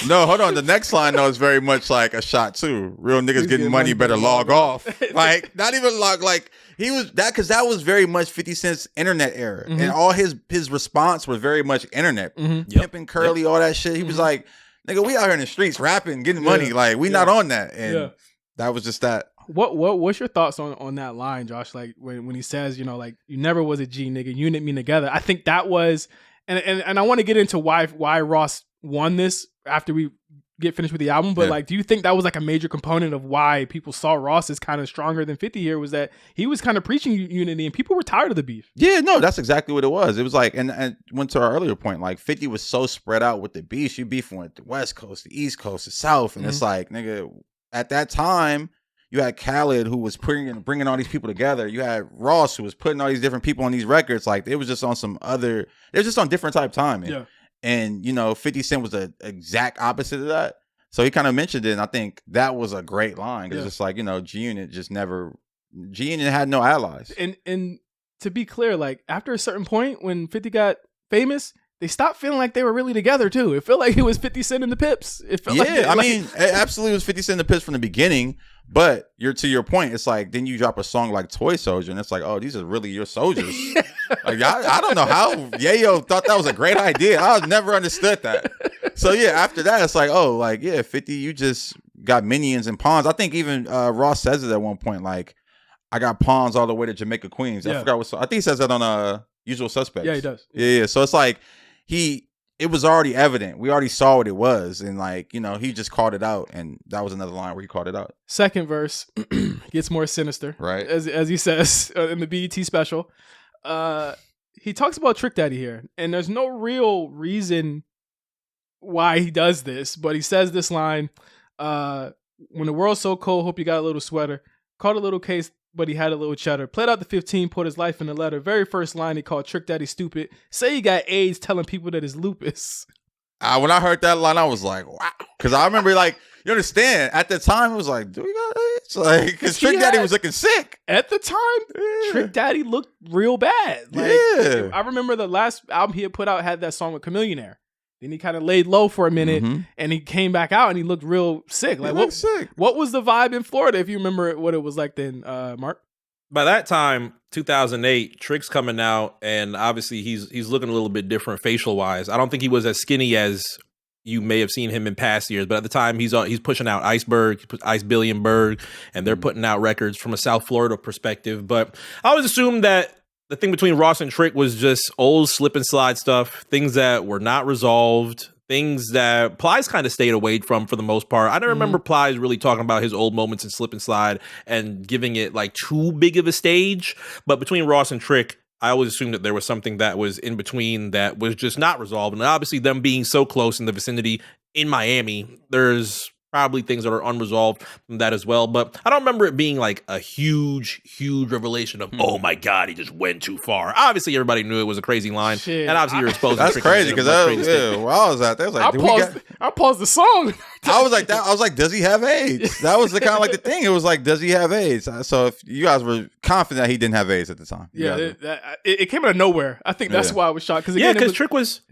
No, hold on. The next line, though, is very much like a shot, too. Real niggas getting money, better log off. Like, not even log, like, he was that, because that was very much 50 Cent's internet era. And all his response was very much internet. Pimping Curly, all that shit. He was like, nigga, we out here in the streets rapping, getting money. Like, we not on that. And that was just that. What's your thoughts on that line, Josh? Like when he says, you know, like, you never was a G, nigga, you knit me together. I think that was, and I want to get into why Ross won this after we get finished with the album, but like, do you think that was like a major component of why people saw Ross as kind of stronger than 50 here, was that he was kind of preaching unity and people were tired of the beef? Yeah, no, that's exactly what it was. It was like, and went to our earlier point, like 50 was so spread out with the beefs. You beefing with the West Coast, the East Coast, the South, and it's like, nigga, at that time, you had Khaled who was bringing all these people together. You had Ross who was putting all these different people on these records. Like, it was just on it was just on different type timing. Yeah. And, you know, 50 Cent was the exact opposite of that. So he kind of mentioned it, and I think that was a great line. Because it's like, you know, G-Unit had no allies. And to be clear, like, after a certain point when 50 got famous, they stopped feeling like they were really together too. It felt like it was 50 Cent and the Pips. It felt like I mean, it absolutely was 50 Cent and the Pips from the beginning. But to your point, it's like, then you drop a song like Toy Soldier, and it's like, oh, these are really your soldiers. Like, I don't know how Yayo thought that was a great idea. I never understood that. So yeah, after that, it's like, oh, like, yeah, 50, you just got minions and pawns. I think even Ross says it at one point, like, I got pawns all the way to Jamaica Queens. I forgot what. I think he says that on Usual Suspects. Yeah, he does. Yeah. So it's like it was already evident. We already saw what it was, and like, you know, he just called it out, and that was another line where he called it out. Second verse gets more sinister, right? As he says in the BET special, he talks about Trick Daddy here, and there's no real reason why he does this, but he says this line: "When the world's so cold, hope you got a little sweater. Caught a little case, but he had a little cheddar. Played out the 15, put his life in the letter. Very first line, he called Trick Daddy stupid. Say he got AIDS, telling people that it's lupus." When I heard that line, I was like, wow. Because I remember, like, you understand, at the time, it was like, do we got AIDS? Like, because Trick Daddy was looking sick. At the time, Trick Daddy looked real bad. Like, I remember the last album he had put out had that song with Chameleonaire. Then he kind of laid low for a minute, and he came back out, and he looked real sick. Like, what was the vibe in Florida, if you remember what it was like then, Mark? By that time, 2008, Trick's coming out, and obviously he's looking a little bit different facial-wise. I don't think he was as skinny as you may have seen him in past years, but at the time, he's pushing out Iceberg, Ice Billion Berg, and they're putting out records from a South Florida perspective. But I always assumed that the thing between Ross and Trick was just old slip and slide stuff, things that were not resolved, things that Plies kind of stayed away from for the most part. I don't remember Plies really talking about his old moments in slip and slide and giving it like too big of a stage. But between Ross and Trick, I always assumed that there was something that was in between that was just not resolved. And obviously them being so close in the vicinity in Miami, there's probably things that are unresolved from that as well. But I don't remember it being like a huge revelation of, oh my God, he just went too far. Obviously, everybody knew it was a crazy line. Shit. And obviously, you're exposed to crazy because where I was at, there was like, I paused the song. I was like, does he have AIDS? That was the kind of like the thing. It was like, does he have AIDS? So if you guys were confident that he didn't have AIDS at the time. Yeah, it came out of nowhere. I think that's why I was shocked. Because Trick was...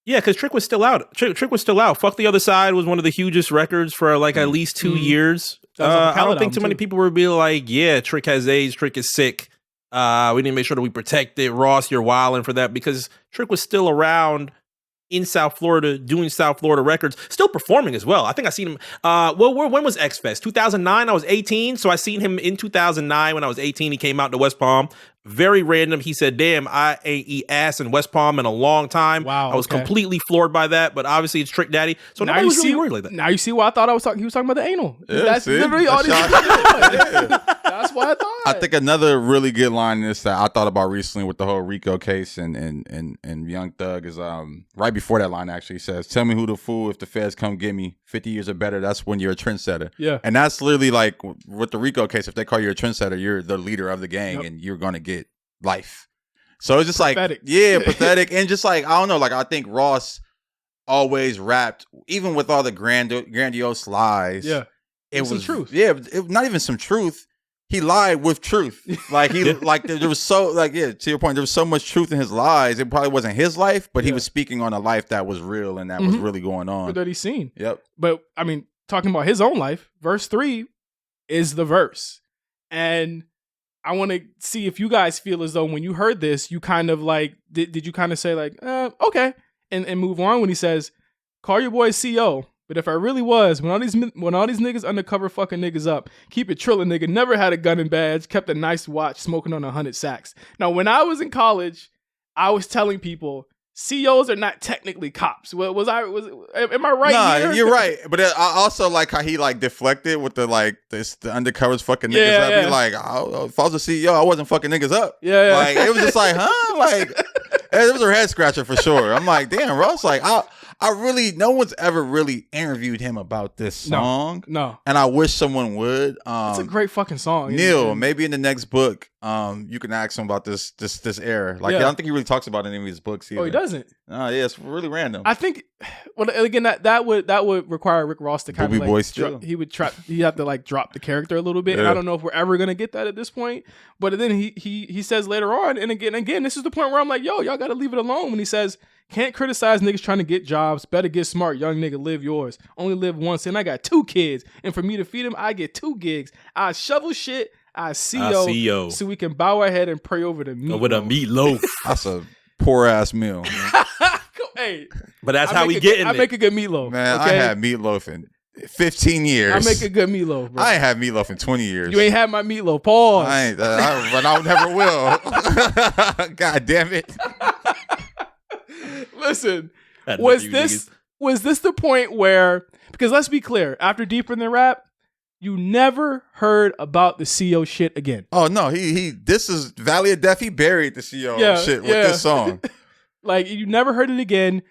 Yeah, because Trick was still out. Trick was still out. Fuck the Other Side was one of the hugest records for like at least 2 years. I don't think too many people would be like, yeah, Trick has AIDS, Trick is sick. We need to make sure that we protect it. Ross, you're wilding for that, because Trick was still around in South Florida, doing South Florida records, still performing as well. I think I seen him. When was X Fest? 2009. I was 18, so I seen him in 2009 when I was 18. He came out to West Palm. Very random. He said, "Damn, I ain't eat ass in West Palm in a long time." Wow, I was completely floored by that. But obviously, it's Trick Daddy, so nobody was really worried like that. Now you see why I thought he was talking about the anal. Yeah, that's literally all this. That's why I thought. I think another really good line is that I thought about recently with the whole Rico case and Young Thug is right before that line actually says, "Tell me who the fool if the feds come get me. 50 years or better, that's when you're a trendsetter." Yeah, and that's literally like with the Rico case. If they call you a trendsetter, you're the leader of the gang, and you're gonna get life. So it's just pathetic. Like, pathetic. And just like, I don't know, like, I think Ross always rapped, even with all the grandiose lies. Yeah. It was some truth. Yeah. Not even some truth. He lied with truth. Like, like there was so, like, yeah, to your point, there was so much truth in his lies. It probably wasn't his life, but he was speaking on a life that was real and that was really going on. That he's seen. Yep. But, I mean, talking about his own life, verse 3 is the verse. And I want to see if you guys feel as though when you heard this, you kind of like, did you kind of say like, okay, and move on when he says, call your boy CO, But if I really was, when all these niggas undercover fucking niggas up, keep it Trilla nigga, never had a gun and badge, kept a nice watch, smoking on 100 sacks. Now, when I was in college, I was telling people, COs are not technically cops. Am I right? Nah, here? you're right. But I also like how he like deflected with the undercovers fucking niggas up. Yeah. He like, oh, if I was a CEO, I wasn't fucking niggas up. Yeah. Like it was just like, huh? Like it was a head scratcher for sure. I'm like, damn, Ross. Like no one's ever really interviewed him about this song. No. And I wish someone would. It's a great fucking song. Neil, maybe in the next book, you can ask him about this era. Like I don't think he really talks about any of his books either. Oh, he doesn't? Oh, yeah, it's really random. I think, well, again, that would require Rick Ross to kind of like, he'd have to like drop the character a little bit. Yeah. And I don't know if we're ever going to get that at this point. But then he says later on, and again, this is the point where I'm like, yo, y'all got to leave it alone. When he says, can't criticize niggas trying to get jobs. Better get smart, young nigga, live yours. Only live once, and I got 2 kids. And for me to feed them, I get 2 gigs. I shovel shit. I CEO, so we can bow our head and pray over the meatloaf. With a meatloaf. That's a poor ass meal. Hey, but that's how we get in it. I make a good meatloaf. Man, okay? I had meatloaf in 15 years. I make a good meatloaf, bro. I ain't had meatloaf in 20 years. You ain't had my meatloaf. Pause. I ain't. I never will. God damn it. Listen, was this the point where, because let's be clear, after Deeper in the Rap, you never heard about the CO shit again? Oh no, this is Valley of Death. He buried the CO shit with this song. Like, you never heard it again.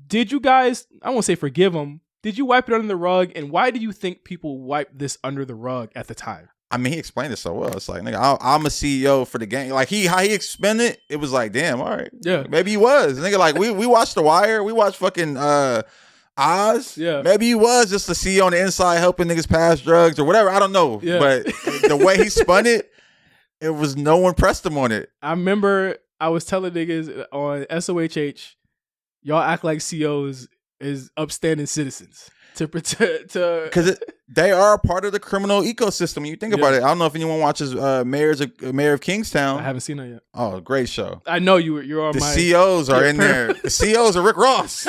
Did you guys, I won't say forgive him, did you wipe it under the rug? And why do you think people wiped this under the rug at the time? I mean, he explained it so well. It's like, nigga, I'm a CEO for the game. Like how he explained it, it was like, damn, all right. Yeah. Maybe he was. Nigga, like we watched The Wire. We watched fucking Oz. Yeah. Maybe he was just a CEO on the inside helping niggas pass drugs or whatever. I don't know. Yeah. But the way he spun it, it was no one pressed him on it. I remember I was telling niggas on SOHH, y'all act like COs is upstanding citizens. Because they are a part of the criminal ecosystem. When you think about it, I don't know if anyone watches Mayor of Kingstown. I haven't seen that yet. Oh, great show. I know you're on the my... The COs are in there. The COs are Rick Ross.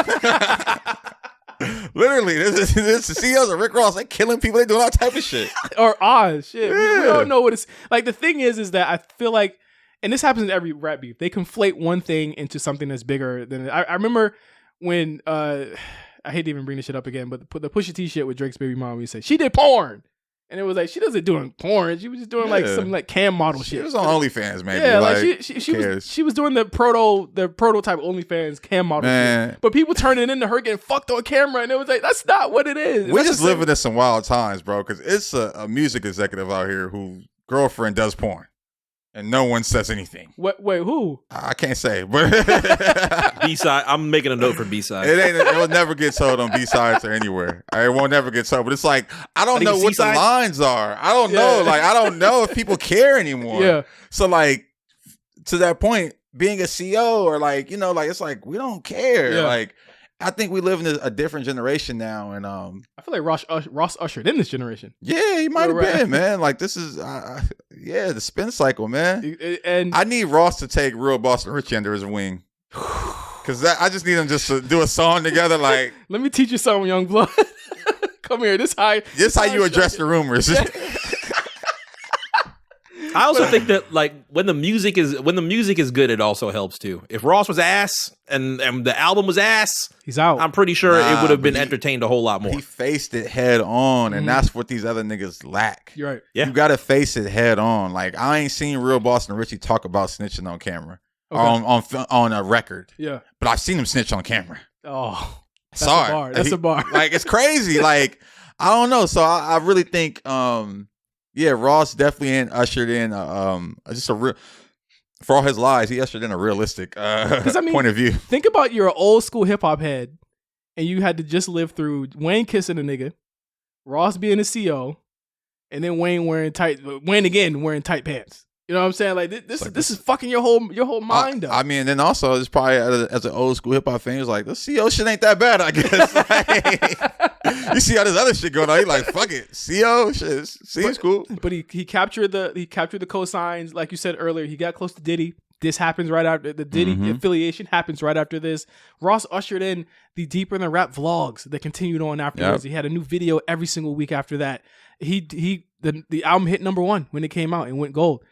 Literally, this the COs are Rick Ross. They killing people. They doing all type of shit. Or Oz. Shit. Yeah. We don't know what it's... Like, the thing is that I feel like, and this happens in every rap beef, they conflate one thing into something that's bigger than... I remember when... I hate to even bring this shit up again, but the Pusha T shit with Drake's baby mom, we said she did porn, and it was like she doesn't doing porn. She was just doing like some like cam model shit. She was on OnlyFans, man. Yeah, like she was doing the prototype OnlyFans cam model shit. But people turned it into her getting fucked on camera, and it was like that's not what it is. We just living in some wild times, bro. Because it's a music executive out here whose girlfriend does porn. And no one says anything. Wait, who? I can't say, but B-side. I'm making a note for B-side. It will never get told on B-sides or anywhere. It won't never get told. But it's like I don't know what C-side? The lines are. I don't know. Like I don't know if people care anymore. Yeah. So like to that point, being a CO or like like it's like we don't care. Yeah. Like I think we live in a different generation now, and I feel like Ross ushered in this generation. Yeah, he might have been, man. Like this is, the spin cycle, man. And I need Ross to take Real Boston Richie under his wing, because I just need him just to do a song together. Like, let me teach you something, young blood. Come here, this how you address the rumors. Yeah. I also think that like when the music is good, it also helps too. If Ross was ass and the album was ass, he's out. I'm pretty sure it would have been entertained a whole lot more. He faced it head on, and that's what these other niggas lack. You're right. Yeah. You got to face it head on. Like I ain't seen Real Boston Richie talk about snitching on camera or on a record. Yeah, but I've seen him snitch on camera. Oh, that's sorry, a bar. That's a bar. Like it's crazy. Like I don't know. So I really think. Yeah, Ross definitely ushered in just a real, for all his lies, he ushered in a realistic point of view. Think about you're an old school hip hop head, and you had to just live through Wayne kissing a nigga, Ross being a CO, and then Wayne wearing tight pants. You know what I'm saying? Like this is fucking your whole mind up. I mean, then also it's probably as an old school hip hop fan, it's like this CO shit ain't that bad. I guess. Like, you see all this other shit going on. He like fuck it, CO shit seems cool. But he captured the cosigns, like you said earlier. He got close to Diddy. This happens right after the Diddy affiliation happens right after this. Ross ushered in the Deeper Than Rap vlogs that continued on afterwards. He had a new video every single week after that. The album hit #1 when it came out and went gold.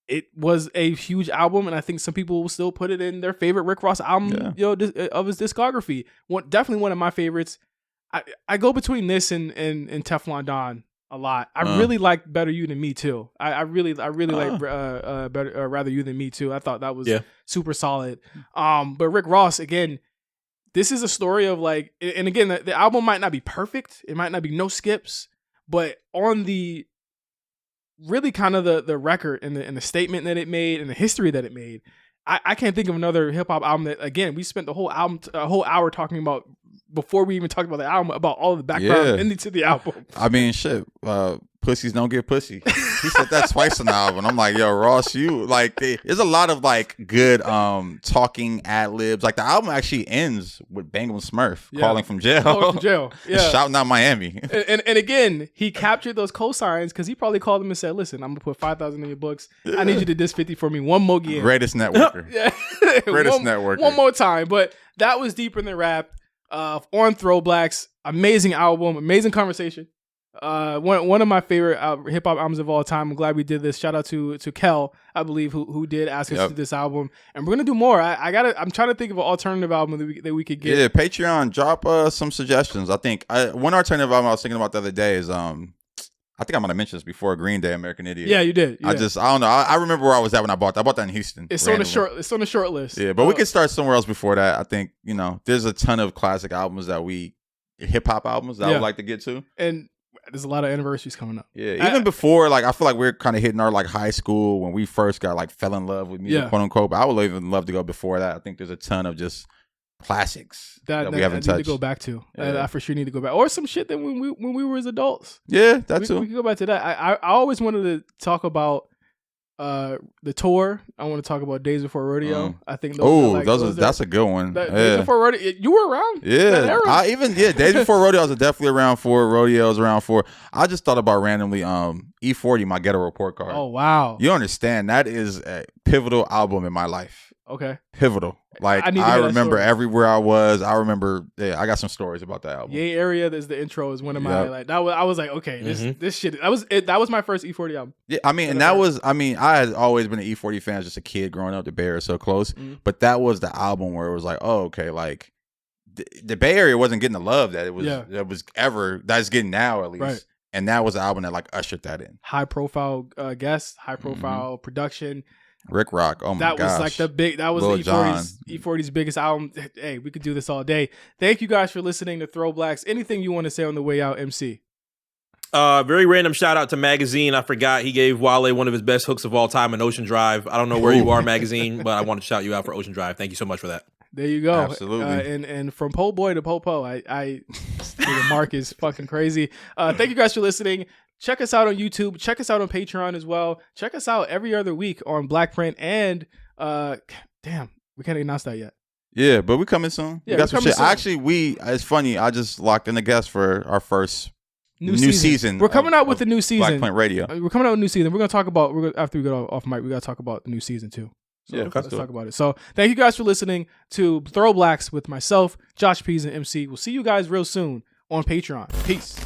It was a huge album, and I think some people will still put it in their favorite Rick Ross album, of his discography. Definitely one of my favorites. I go between this and Teflon Don a lot. I really like Better You Than Me Too. I really like Better Rather You Than Me Too. I thought that was super solid. But Rick Ross, again, this is a story of like, and again, the album might not be perfect. It might not be no skips, but on the really kind of the record and the statement that it made and the history that it made, I can't think of another hip hop album that, again, we spent the whole hour talking about before we even talked about the album, about all of the background into the album. I mean, shit, pussies don't get pussy. He said that twice in the album. I'm like, yo, Ross, you like, there's a lot of like good talking ad libs. Like the album actually ends with Bangle Smurf calling from jail. Shouting out Miami. And again, he captured those cosigns because he probably called them and said, listen, I'm gonna put 5,000 in your books. I need you to diss 50 for me one more game. Greatest networker. Greatest networker. One more time. But that was Deeper Than Rap on ThrowBLKs. Amazing album, amazing conversation. One of my favorite hip hop albums of all time. I'm glad we did this. Shout out to Kel, I believe, who did ask us to do this album, and we're gonna do more. I'm trying to think of an alternative album that we could get. Yeah, Patreon, drop some suggestions. I think one alternative album I was thinking about the other day is I think I might have mentioned this before. Green Day, American Idiot. Yeah, you did. I don't know. I remember where I was at when I bought that. I bought that in Houston. It's on the short list. Yeah, but we could start somewhere else before that. I think there's a ton of classic albums hip hop albums that I would like to get to. And there's a lot of anniversaries coming up. Yeah, even before, like, I feel like we're kind of hitting our like high school when we first got like fell in love with music, quote unquote. But I would even love to go before that. I think there's a ton of just classics that we haven't touched. I need to go back to. I for sure need to go back, or some shit that when we were as adults. Yeah, that's too. We can go back to that. I always wanted to talk about the tour. I want to talk about Days Before Rodeo. I think that's a good one. Days Before Rodeo, you were around. Yeah, Days Before Rodeo I was definitely around for. Rodeo was around for. I just thought about randomly E40, my Ghetto Report Card. Oh wow, you understand that is a pivotal album in my life. Okay, pivotal. Like I remember everywhere I was. I remember. Yeah, I got some stories about that album. Yay Area. There's the intro is one of my like that. I was like, okay, this shit. That was my first E40 album. Yeah, I mean, I had always been an E40 fan as just a kid growing up. The Bay Area is so close, but that was the album where it was like, oh, okay, like the Bay Area wasn't getting the love that it was. That was ever that's getting now at least. Right. And that was the album that like ushered that in. High profile guests, high profile production. Rick Rock. Oh my gosh. That was like the E40's biggest album. Hey, we could do this all day. Thank you guys for listening to ThrowBLKs. Anything you want to say on the way out, MC? Very random shout out to Magazine. I forgot he gave Wale one of his best hooks of all time in Ocean Drive. I don't know where you are, Magazine, but I want to shout you out for Ocean Drive. Thank you so much for that. There you go. Absolutely. And from Po Boy to Popo, I the mark is fucking crazy. Thank you guys for listening. Check us out on YouTube. Check us out on Patreon as well. Check us out every other week on Blackprint and damn, we can't announce that yet. Yeah, but we coming soon. Yeah, we got some shit. Actually, it's funny. I just locked in a guest for our first new season. We're coming out with the new season. Blackprint Radio. We're coming out with a new season. We're gonna talk about after we get off mic. We gotta talk about the new season too. So let's talk about it. So thank you guys for listening to ThrowBLKs with myself, Josh Pease, and MC. We'll see you guys real soon on Patreon. Peace.